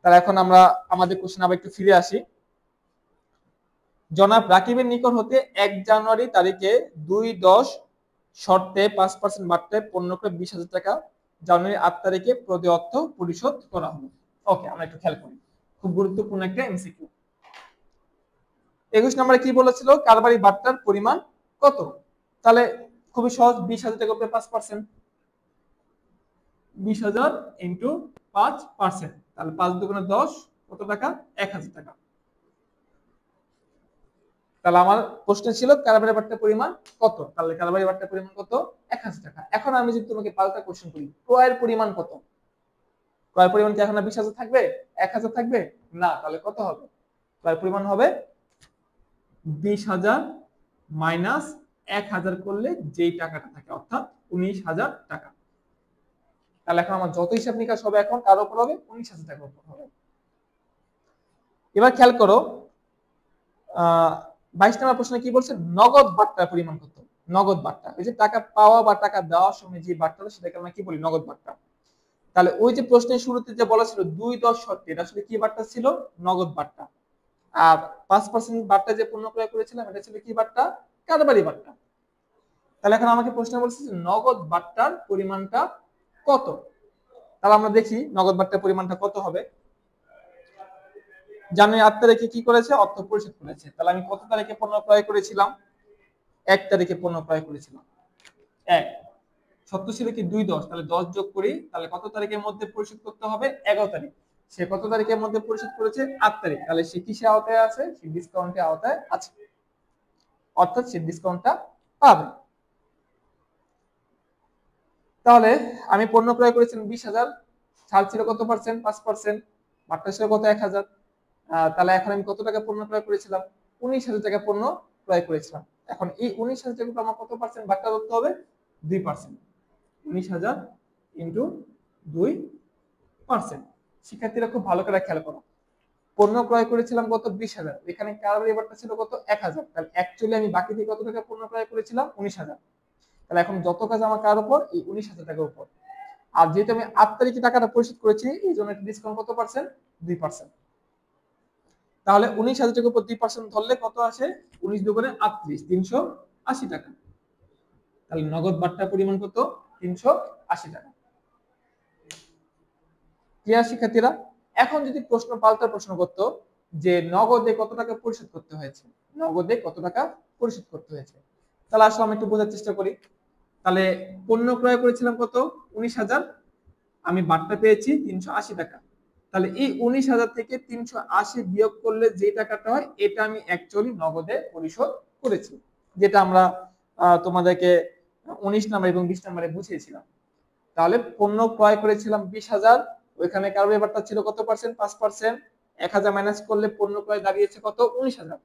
তাহলে এখন আমরা আমাদের কোশ্চেন আবার একটু ফিরে আসি। জনাব রাকিবের নিকট হতে 1 জানুয়ারি তারিখে 2/10 শর্তে 5% বার্তায় পণ্য ক্রয় 20,000 টাকা জানুয়ারি 8 তারিখে প্রতি অর্থ পরিশোধ করা হলো। ওকে, আমরা একটু খেয়াল করি, খুব গুরুত্বপূর্ণ একটা এমসিকিউ। 21 নম্বরে কি বলেছিল, কারবারি বার্তার পরিমাণ কত? তাহলে খুবই সহজ, 20,000 টাকা উপরে 5%, 20,000 ইন্টু 5%, তাহলে 5 দুগুণে 10, কত টাকা? 1,000 টাকা। তাহলে আমার প্রশ্ন ছিল কারবারি বার্তার পরিমাণ কত, তাহলে কারবারি বার্তার পরিমাণ কত? 1,000 টাকা। এখন আমি যদি তোমাকে পাল্টা কোশ্চেন করি, ক্রয়ের পরিমাণ কত? ক্রয়ের পরিমাণ কি এখন 20,000 থাকবে, 1,000 থাকবে? না, তাহলে কত হবে? ক্রয়ের পরিমাণ হবে 20,000 মাইনাস 1,000 করলে যেই টাকাটা থাকে, অর্থাৎ 19,000 টাকা। তাহলে এখন আমার যত হিসাব নিকাশ হবে এখন কার উপর হবে? 19,000 টাকার উপর হবে। এবার খেয়াল করো, 22 নম্বর প্রশ্নে কি বলছে, নগদ বার্তার পরিমাণ কত? নগদ বার্তা, ওই যে টাকা পাওয়া বা টাকা দেওয়ার সময় যে বার্তাটা, সেটাকে আমরা কি বলি? নগদ বার্তা। তাহলে ওই যে প্রশ্নের শুরুতে যে বলা ছিল 2/10 শর্তে, এটা আসলে কি বার্তা ছিল? নগদ বার্তা। আর 5% বার্তা যে পণ্য ক্রয় করেছিলাম, এটা ছিল কি বার্তা? কারবারি বার্তা। তাহলে এখন আমাকে প্রশ্ন বলছে যে নগদ বার্তার পরিমাণটা কত। তাহলে আমরা দেখি নগদ বার্তার পরিমাণটা কত হবে। জানুয়ারি 8 তারিখে কি করেছে? অর্থ পরিশোধ করেছে। তাহলে আমি কত তারিখে পণ্য ক্রয় করেছিলাম? 1 তারিখে পণ্য ক্রয় করেছিলাম। 1 সত্য ছিল কি 2/10, তাহলে 10 যোগ করি, তাহলে কত তারিখের মধ্যে পরিশোধ করতে হবে? 11 তারিখ। সে কত তারিখের মধ্যে পরিশোধ করেছে? 8 তারিখ। তাহলে সে কিসের আওতায় আছে? সে ডিসকাউন্টের আওতায় আছে, অর্থাৎ সে ডিসকাউন্টটা পাবে। তাহলে আমি পণ্য ক্রয় করেছিলাম 20,000, ছাড় ছিল কত পার্সেন্ট? 5%, বার্তা ছিল কত? 1,000। তাহলে এখন আমি কত টাকা পণ্য ক্রয় করেছিলাম? 19,000 টাকা পণ্য ক্রয় করেছিলাম। এখন এই 19,000 টাকা আমার কত পার্সেন্ট বার্তা ধরতে হবে? 2%। 19,000 ইন্টু 2%। শিক্ষার্থীরা খুব ভালো করে খেয়াল করো, পণ্য ক্রয় করেছিলাম কত? 20,000, এখানে কারবারি বার্তা ছিল কত? 1,000। তাহলে অ্যাকচুয়ালি আমি বাকি থেকে কত টাকা পণ্য ক্রয় করেছিলাম? 19,000। তাহলে এখন যত কাজ আমার কার উপর? এই 19,000 টাকার উপর। আর যেহেতু আমি 8 তারিখে টাকাটা পরিশোধ করেছি, এই জন্য একটা ডিসকাউন্ট কত পার্সেন্ট? 2%। তাহলে 19,000 টাকার উপর 2% ধরলে কত আসে? 19 দুগুণে 38, 380 টাকা। তাহলে নগদ বার্তার পরিমাণ কত? 380 টাকা। ক্লিয়ার শিক্ষার্থীরা? এখন যদি প্রশ্ন পাল্টা প্রশ্ন করতো যে নগদে কত টাকা পরিশোধ করতে হয়েছে, নগদে কত টাকা পরিশোধ করতে হয়েছে, তাহলে আসলে আমি একটু বোঝার চেষ্টা করি। তাহলে পণ্য ক্রয় করেছিলাম কত? 19,000, আমি বার্তা পেয়েছি 380 টাকা। তাহলে এই 19,000 থেকে 380 বিয়োগ করলে যে টাকাটা হয়, এটা আমি অ্যাকচুয়ালি নগদে পরিশোধ করেছি, যেটা আমরা তোমাদেরকে 19 নাম্বার এবং 20 নাম্বারে বুঝিয়েছিলাম। তাহলে পণ্য ক্রয় করেছিলাম 20,000, ওইখানে কারবারি বার্তা ছিল কত পার্সেন্ট? 5%। 1,000 মাইনাস করলে পণ্য ক্রয় দাঁড়িয়েছে কত? 19,000।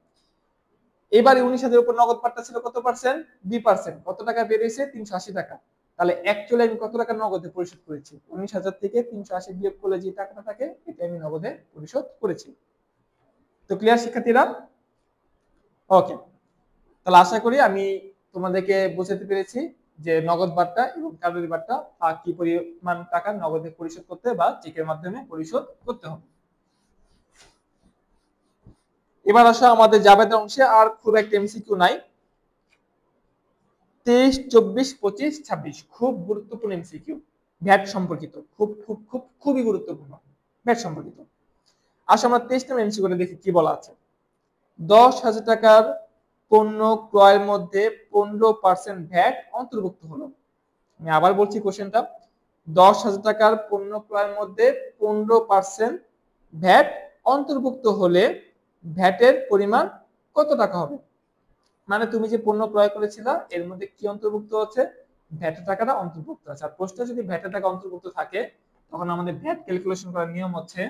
এবারে 19,000 উপর নগদ বার্তা ছিল কত পার্সেন্ট? 2%। কত টাকা বেরিয়েছে? 380 টাকা। তাহলে অ্যাকচুয়ালি আমি কত টাকা নগদে পরিশোধ করেছি? 19,000 থেকে 380 বিয়োগ করলে যে টাকাটা থাকে, এটা আমি নগদে পরিশোধ করেছি। তো ক্লিয়ার শিক্ষার্থীরা? ওকে, তাহলে আশা করি আমি তোমাদেরকে বোঝাতে পেরেছি যে নগদ বার্তা এবং কারবারি বার্তা কি পরিমাণ টাকা নগদে পরিশোধ করতে বা চেকের মাধ্যমে পরিশোধ করতে হবে। এবার আসো আমাদের জাবেদা অংশে, আর খুব একটা এমসিকিউ নাই। 23, 24, 25, 26 খুব গুরুত্বপূর্ণ এমসিকিউ, ভ্যাট সম্পর্কিত, খুব খুব খুব খুবই গুরুত্বপূর্ণ, ভ্যাট সম্পর্কিত। আসো আমরা 23 নম্বর এমসিকিউটা দেখি কি বলা আছে। 10,000 টাকার পণ্য ক্রয়ের মধ্যে 15% ভ্যাট অন্তর্ভুক্ত হলো। আমি আবার বলছি কোশ্চেনটা, 10,000 টাকার পণ্য ক্রয়ের মধ্যে 15% ভ্যাট অন্তর্ভুক্ত হলে ভ্যাটের পরিমাণ কত টাকা হবে? মানে তুমি যে পণ্য ক্রয় করেছিলা, এর মধ্যে কি অন্তর্ভুক্ত হচ্ছে? ভ্যাটের টাকাটা অন্তর্ভুক্ত আছে। আর প্রশ্নে যদি ভ্যাটের টাকা অন্তর্ভুক্ত থাকে, তখন আমাদের ভ্যাট ক্যালকুলেশন করার নিয়ম হচ্ছে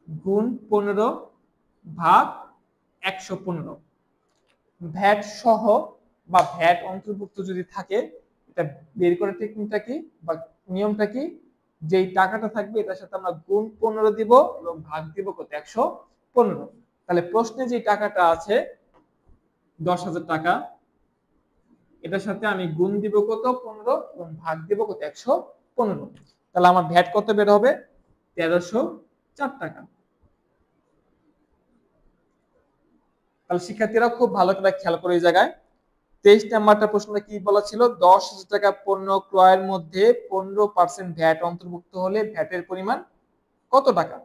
গুণ 15 ভাগ 115। ভ্যাট সহ বা ভ্যাট অন্তর্ভুক্ত যদি থাকে, এটা বের করার টেকনিকটা কি বা নিয়মটা কি? যেই টাকাটা থাকবে এটার সাথে আমরা গুণ 15 দিব এবং ভাগ দিব কত 115। তাহলে প্রশ্নে যে টাকাটা আছে 10,000 টাকা, এটার সাথে আমি গুণ দিব কত 15 এবং ভাগ দিব কত 115। তাহলে আমার ভ্যাট কত বের হবে 1304 টাকা। তাহলে শিক্ষার্থীরা খুব ভালো করে খেয়াল করে এই জায়গায় 23 নাম্বারটা প্রশ্নটা কি বলা ছিল, 10,000 টাকা পণ্য ক্রয়ের মধ্যে 15% ভ্যাট অন্তর্ভুক্ত হলে ভ্যাটের পরিমাণ কত টাকা।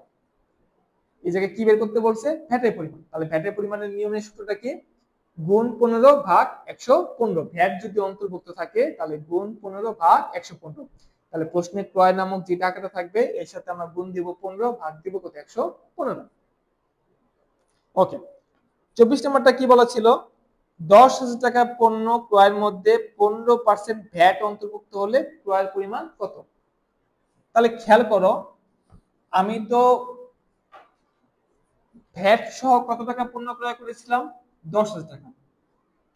এই জায়গায় কি বের করতে বলছে, ভ্যাটের পরিমাণ। তাহলে ভ্যাটের পরিমাণের নিয়মের সূত্রটা কি, গুণ 15 ভাগ 115। ভ্যাট যদি অন্তর্ভুক্ত থাকে তাহলে গুণ 15 ভাগ 115। তাহলে প্রশ্নে ক্রয় নামক যে টাকাটা থাকবে এর সাথে আমরা গুণ দিব 15 ভাগ দিব কত 115। ওকে, 24 নাম্বারটা কি বলা ছিল, 10,000 টাকা পণ্য ক্রয়ের মধ্যে 15% ভ্যাট অন্তর্ভুক্ত হলে ক্রয়ের পরিমাণ কত। তাহলে খেয়াল করো, আমি তো ভ্যাট সহ কত টাকা পণ্য ক্রয় করেছিলাম 10,000 টাকা।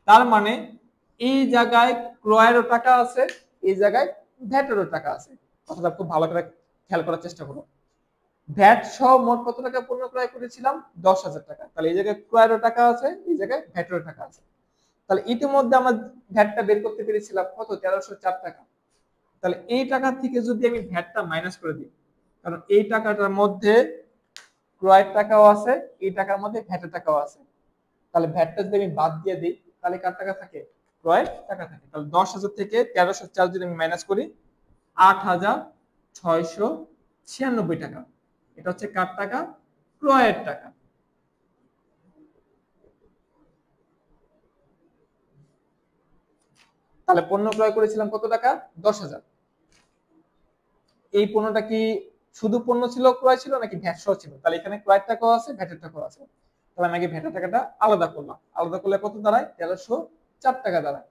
তার মানে এই জায়গায় ক্রয়েরও টাকা আছে, এই জায়গায় ভ্যাটেরও টাকা আছে। কথাটা খুব ভালো করে খেয়াল করার চেষ্টা করো। ভ্যাট সহ মোট কত টাকা পণ্য ক্রয় করেছিলাম 10,000 টাকা। তাহলে এই জায়গায় ক্রয়েরও টাকা আছে, এই জায়গায় ভ্যাটেরও টাকা আছে। তাহলে ইতিমধ্যে আমরা ভ্যাটটা বের করতে পেরেছিলাম কত 1304 টাকা। তাহলে এই টাকা থেকে যদি আমি ভ্যাটটা মাইনাস করে দিই, কারণ এই টাকাটার মধ্যে ক্রয়ের টাকাও আছে, এই টাকার মধ্যে ভ্যাটের টাকাও আছে। তাহলে ভ্যাটটা যদি আমি বাদ দিয়ে দিই তাহলে কার টাকা থাকে, ক্রয়ের টাকা থাকে। তাহলে 10,000 থেকে 1304 যদি আমি মাইনাস করি 8,696 টাকা। এটা হচ্ছে কার টাকা, ক্রয়ের টাকা। তাহলে পণ্য ক্রয় করেছিলাম কত টাকা 10,000। এই পণ্যটা কি শুধু পণ্য ছিল, ক্রয় ছিল নাকি ভ্যাট সহ ছিল। তাহলে এখানে ক্রয়ের টাকাও আছে, ভ্যাটের টাকাও আছে। তাহলে আমি আগে ভ্যাটের টাকাটা আলাদা করলাম, আলাদা করলে কত দাঁড়ায় 1304 টাকা দাঁড়ায়।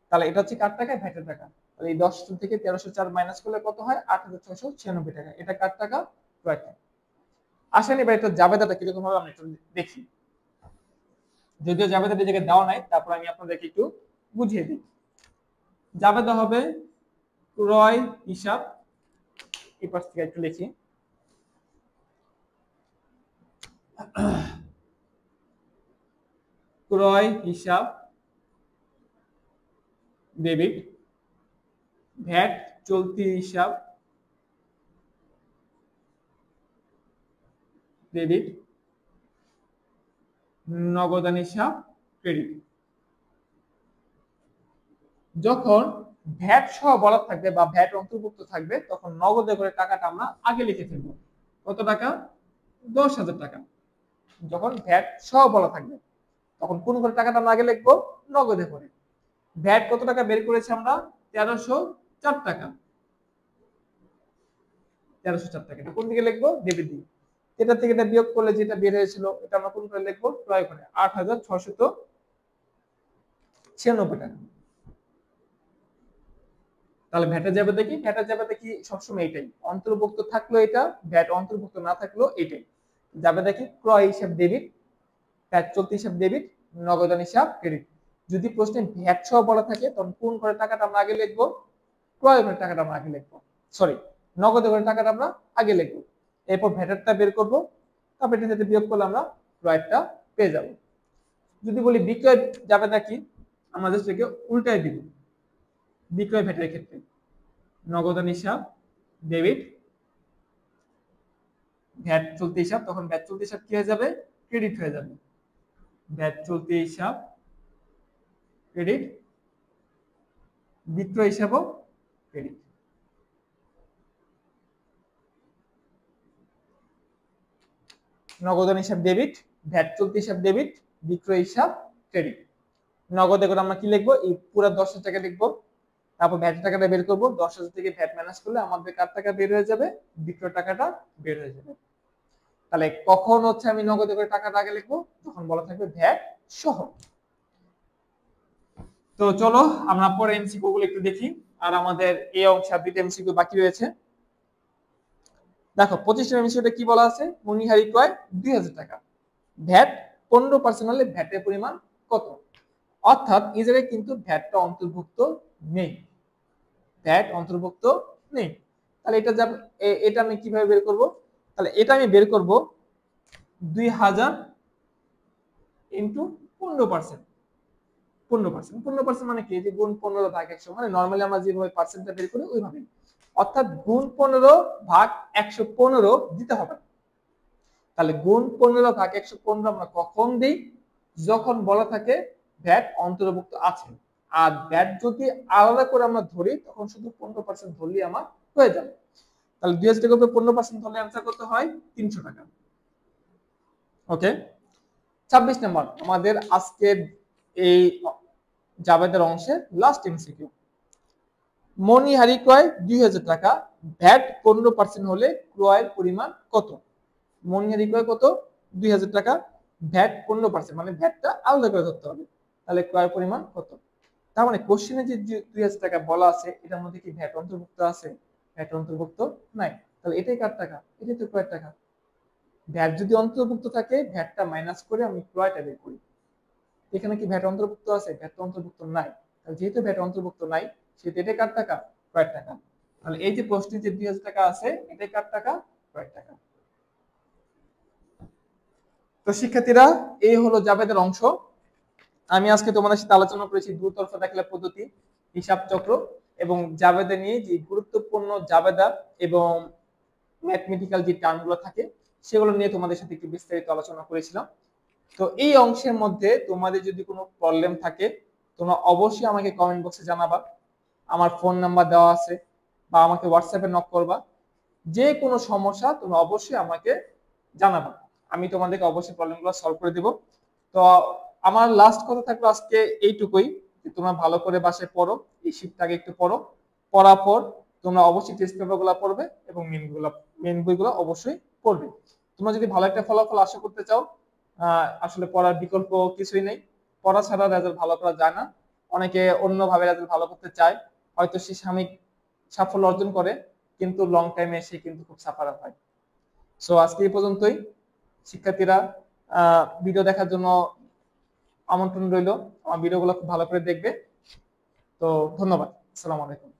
তাহলে এটা হচ্ছে কার টাকা, ভ্যাটের টাকা। তাহলে এই 10 থেকে 1304 মাইনাস করলে কত হয় 8,696 টাকা। এটা কার টাকা, ক্রয়ের টাকা। আসেন এবার এটা জাবেদাটা কিরকম হবে আমরা একটু দেখি। যদিও জাবেদাটা এই জায়গায় দেওয়া নাই, তারপর আমি আপনাদেরকে একটু বুঝিয়ে দিই। জাবেদা হবে ক্রয় হিসাব, এই পাশ থেকে একটু লিখি। ক্রয় হিসাব ডেবিট, ভ্যাট চলতি হিসাব ডেবিট, নগদান হিসাব ক্রেডিট। যখন ভ্যাট সহ বলা থাকবে বা ভ্যাট অন্তর্ভুক্ত থাকবে তখন নগদে করে টাকাটা আমরা আগে লিখে ফেলবো। কত টাকা, 10,000 টাকা। যখন ভ্যাট সহ বলা থাকবে তখন কোন করে টাকাটা আমরা আগে লিখবো, নগদে করে। ভ্যাট কত টাকা বের করেছি আমরা 1304 টাকা। 1304 টাকা এটা কোন দিকে লিখবো, ডেবিট দিকে। এটা থেকে এটা বিয়োগ করলে যেটা বের হয়েছিল এটা আমরা কোন করে লিখবো, ক্রয় করে 8,696 টাকা। তাহলে ভ্যাটে যাবে দেখি, ভ্যাটে যাবে দেখি সবসময় এটাই অন্তর্ভুক্ত থাকলো, এটা ভ্যাট অন্তর্ভুক্ত না থাকলো এটাই যাবে দেখি। ক্রয় হিসাব ডেবিট, ভ্যাট চলতি হিসাব ডেবিট, নগদান হিসাব ক্রেডিট। যদি প্রশ্নে ভ্যাট সহ বলা থাকে তখন কোন করে টাকাটা আমরা আগে লিখবো, ক্রয় করে টাকাটা আমরা আগে লিখবো, সরি নগদে করে টাকাটা আমরা আগে লিখবো। এরপর ভ্যাটেরটা বের করবো, তারপর এটা থেকে বিয়োগ করলে আমরা ক্রয়টা পেয়ে যাব। যদি বলি বিক্রয় যাবে নাকি, আমরা জাস্ট এটাকে উল্টায় দিব। বিক্রয় ভ্যাটের ক্ষেত্রে নগদান হিসাব ডেবিট, ভ্যাট চলতি হিসাব, তখন ভ্যাট চলতি হিসাব কি হয়ে যাবে, ক্রেডিট হয়ে যাবে। ভ্যাট চলতি হিসাব ক্রেডিট, বিক্রয় হিসাবও ক্রেডিট। নগদান হিসাব ডেবিট, ভ্যাট চলতি হিসাব ডেবিট, বিক্রয় হিসাব ক্রেডিট। নগদে করে আমরা কি লিখবো, এই পুরো 10,000 টাকা লিখবো। তারপর ভ্যাট টাকাটা বের করবো, 10,000 থেকে ভ্যাট মাইনাস করলে আমাদের কার টাকা বের হয়ে যাবে, বিক্রয় টাকাটা বের হয়ে যাবে। তাহলে কখন হচ্ছে আমি নগদে করে টাকাটা আগে লিখবো, যখন বলা থাকবে ভ্যাট সহ। তো চলো আমরা পরে এমসিকিউ গুলো একটু দেখি। আর আমাদের এই অংশে আর দুইটা এমসিকিউ বাকি রয়েছে। দেখো 25 নম্বর এমসিকিউটা কি বলা আছে, মণিহারি ক্রয় 2,000 টাকা, ভ্যাট 15% হলে ভ্যাটের পরিমাণ কত। অর্থাৎ এই জায়গায় কিন্তু ভ্যাটটা অন্তর্ভুক্ত নেই, ভ্যাট অন্তর্ভুক্ত নেই। তাহলে এটা আমি কিভাবে বের করব? তাহলে এটা আমি বের করব 2000 ইনটু 15%। 15% মানে কি? যে গুণ 15 ভাগ 100, মানে নরমালি আমরা যেভাবে পার্সেন্টটা বের করি ওইভাবেই, অর্থাৎ গুণ 15 ভাগ 115 দিতে হবে। তাহলে গুণ 15 ভাগ 115 আমরা কখন দিই? যখন বলা থাকে ভ্যাট অন্তর্ভুক্ত আছে। আর ভ্যাট যদি আলাদা করে আমরা ধরি তখন শুধু 15% ধরলেই আমার হয়ে যাবে। তাহলে 2000 টাকার উপরে 15% ধরলে অ্যান্সার কত হয়? 300 টাকা। ওকে, 26 নম্বর আমাদের আজকের এই জাবেদের অংশের লাস্ট এমসিকিউ। মণিহারি ক্রয় 2000 টাকা, ভ্যাট 15% হলে ক্রয়ের পরিমাণ কত? মণিহারি ক্রয় কত? 2000 টাকা, ভ্যাট 15%, মানে ভ্যাটটা আলাদা করে ধরতে হবে। তাহলে ক্রয়ের পরিমাণ কত? তার মানে কোশ্চেনে যে 2000 টাকা বলা আছে এটার মধ্যে কি ভ্যাট অন্তর্ভুক্ত আছে? ভ্যাট অন্তর্ভুক্ত নাই। তাহলে এটাই কার টাকা? এটাই তো ক্রয়ের টাকা। ভ্যাট যদি অন্তর্ভুক্ত থাকে ভ্যাটটা মাইনাস করে আমি ক্রয়টা বের করি। এখানে কি ভ্যাট অন্তর্ভুক্ত আছে? ভ্যাট অন্তর্ভুক্ত নাই। তাহলে যেহেতু ভ্যাট অন্তর্ভুক্ত নাই সেহেতু এটাই কার টাকা? ক্রয়ের টাকা। তাহলে এই যে প্রশ্নে যে 2000 টাকা আছে এটাই কার টাকা? ক্রয়ের টাকা। তো শিক্ষার্থীরা, এই হলো জাবেদের অংশ। আমি আজকে তোমাদের সাথে আলোচনা করেছি দুতরফা দাখিলা পদ্ধতি, হিসাব চক্র এবং জাবেদা নিয়ে যে গুরুত্বপূর্ণ জাবেদা এবং ম্যাথমেটিক্যাল যে টার্মগুলো থাকে সেগুলো নিয়ে তোমাদের সাথে একটু বিস্তারিত আলোচনা করেছিলাম। তো এই অংশের মধ্যে তোমাদের যদি কোনো প্রবলেম থাকে তোমরা অবশ্যই আমাকে কমেন্ট বক্সে জানাবা। আমার ফোন নাম্বার দেওয়া আছে, বা আমাকে হোয়াটসঅ্যাপে নক করবা। যে কোনো সমস্যা তোমরা অবশ্যই আমাকে জানাবা, আমি তোমাদেরকে অবশ্যই প্রবলেমগুলো সলভ করে দেব। তো আমার লাস্ট কথা থাকলো আজকে এইটুকুই, যে তোমরা ভালো করে বাসায় পড়ো, এই শীতটাকে একটু পড়ো, পড়ার পর তোমরা অবশ্যই টেস্ট পেপারগুলো পড়বে এবং মেন বইগুলো অবশ্যই পড়বে। তোমরা যদি ভালো একটা ফলাফল আশা করতে চাও, আসলে পড়ার বিকল্প কিছুই নেই। পড়া ছাড়া রেজাল্ট ভালো করা যায় না। অনেকে অন্যভাবে রেজাল্ট ভালো করতে চায়, হয়তো সে সাময়িক সাফল্য অর্জন করে কিন্তু লং টাইমে সে কিন্তু খুব সাফার হয়। সো আজকে এই পর্যন্তই। শিক্ষার্থীরা, ভিডিও দেখার জন্য আমন্ত্রণ রইল। আমার ভিডিওগুলো খুব ভালো করে দেখবে। তো ধন্যবাদ। আসসালামু আলাইকুম।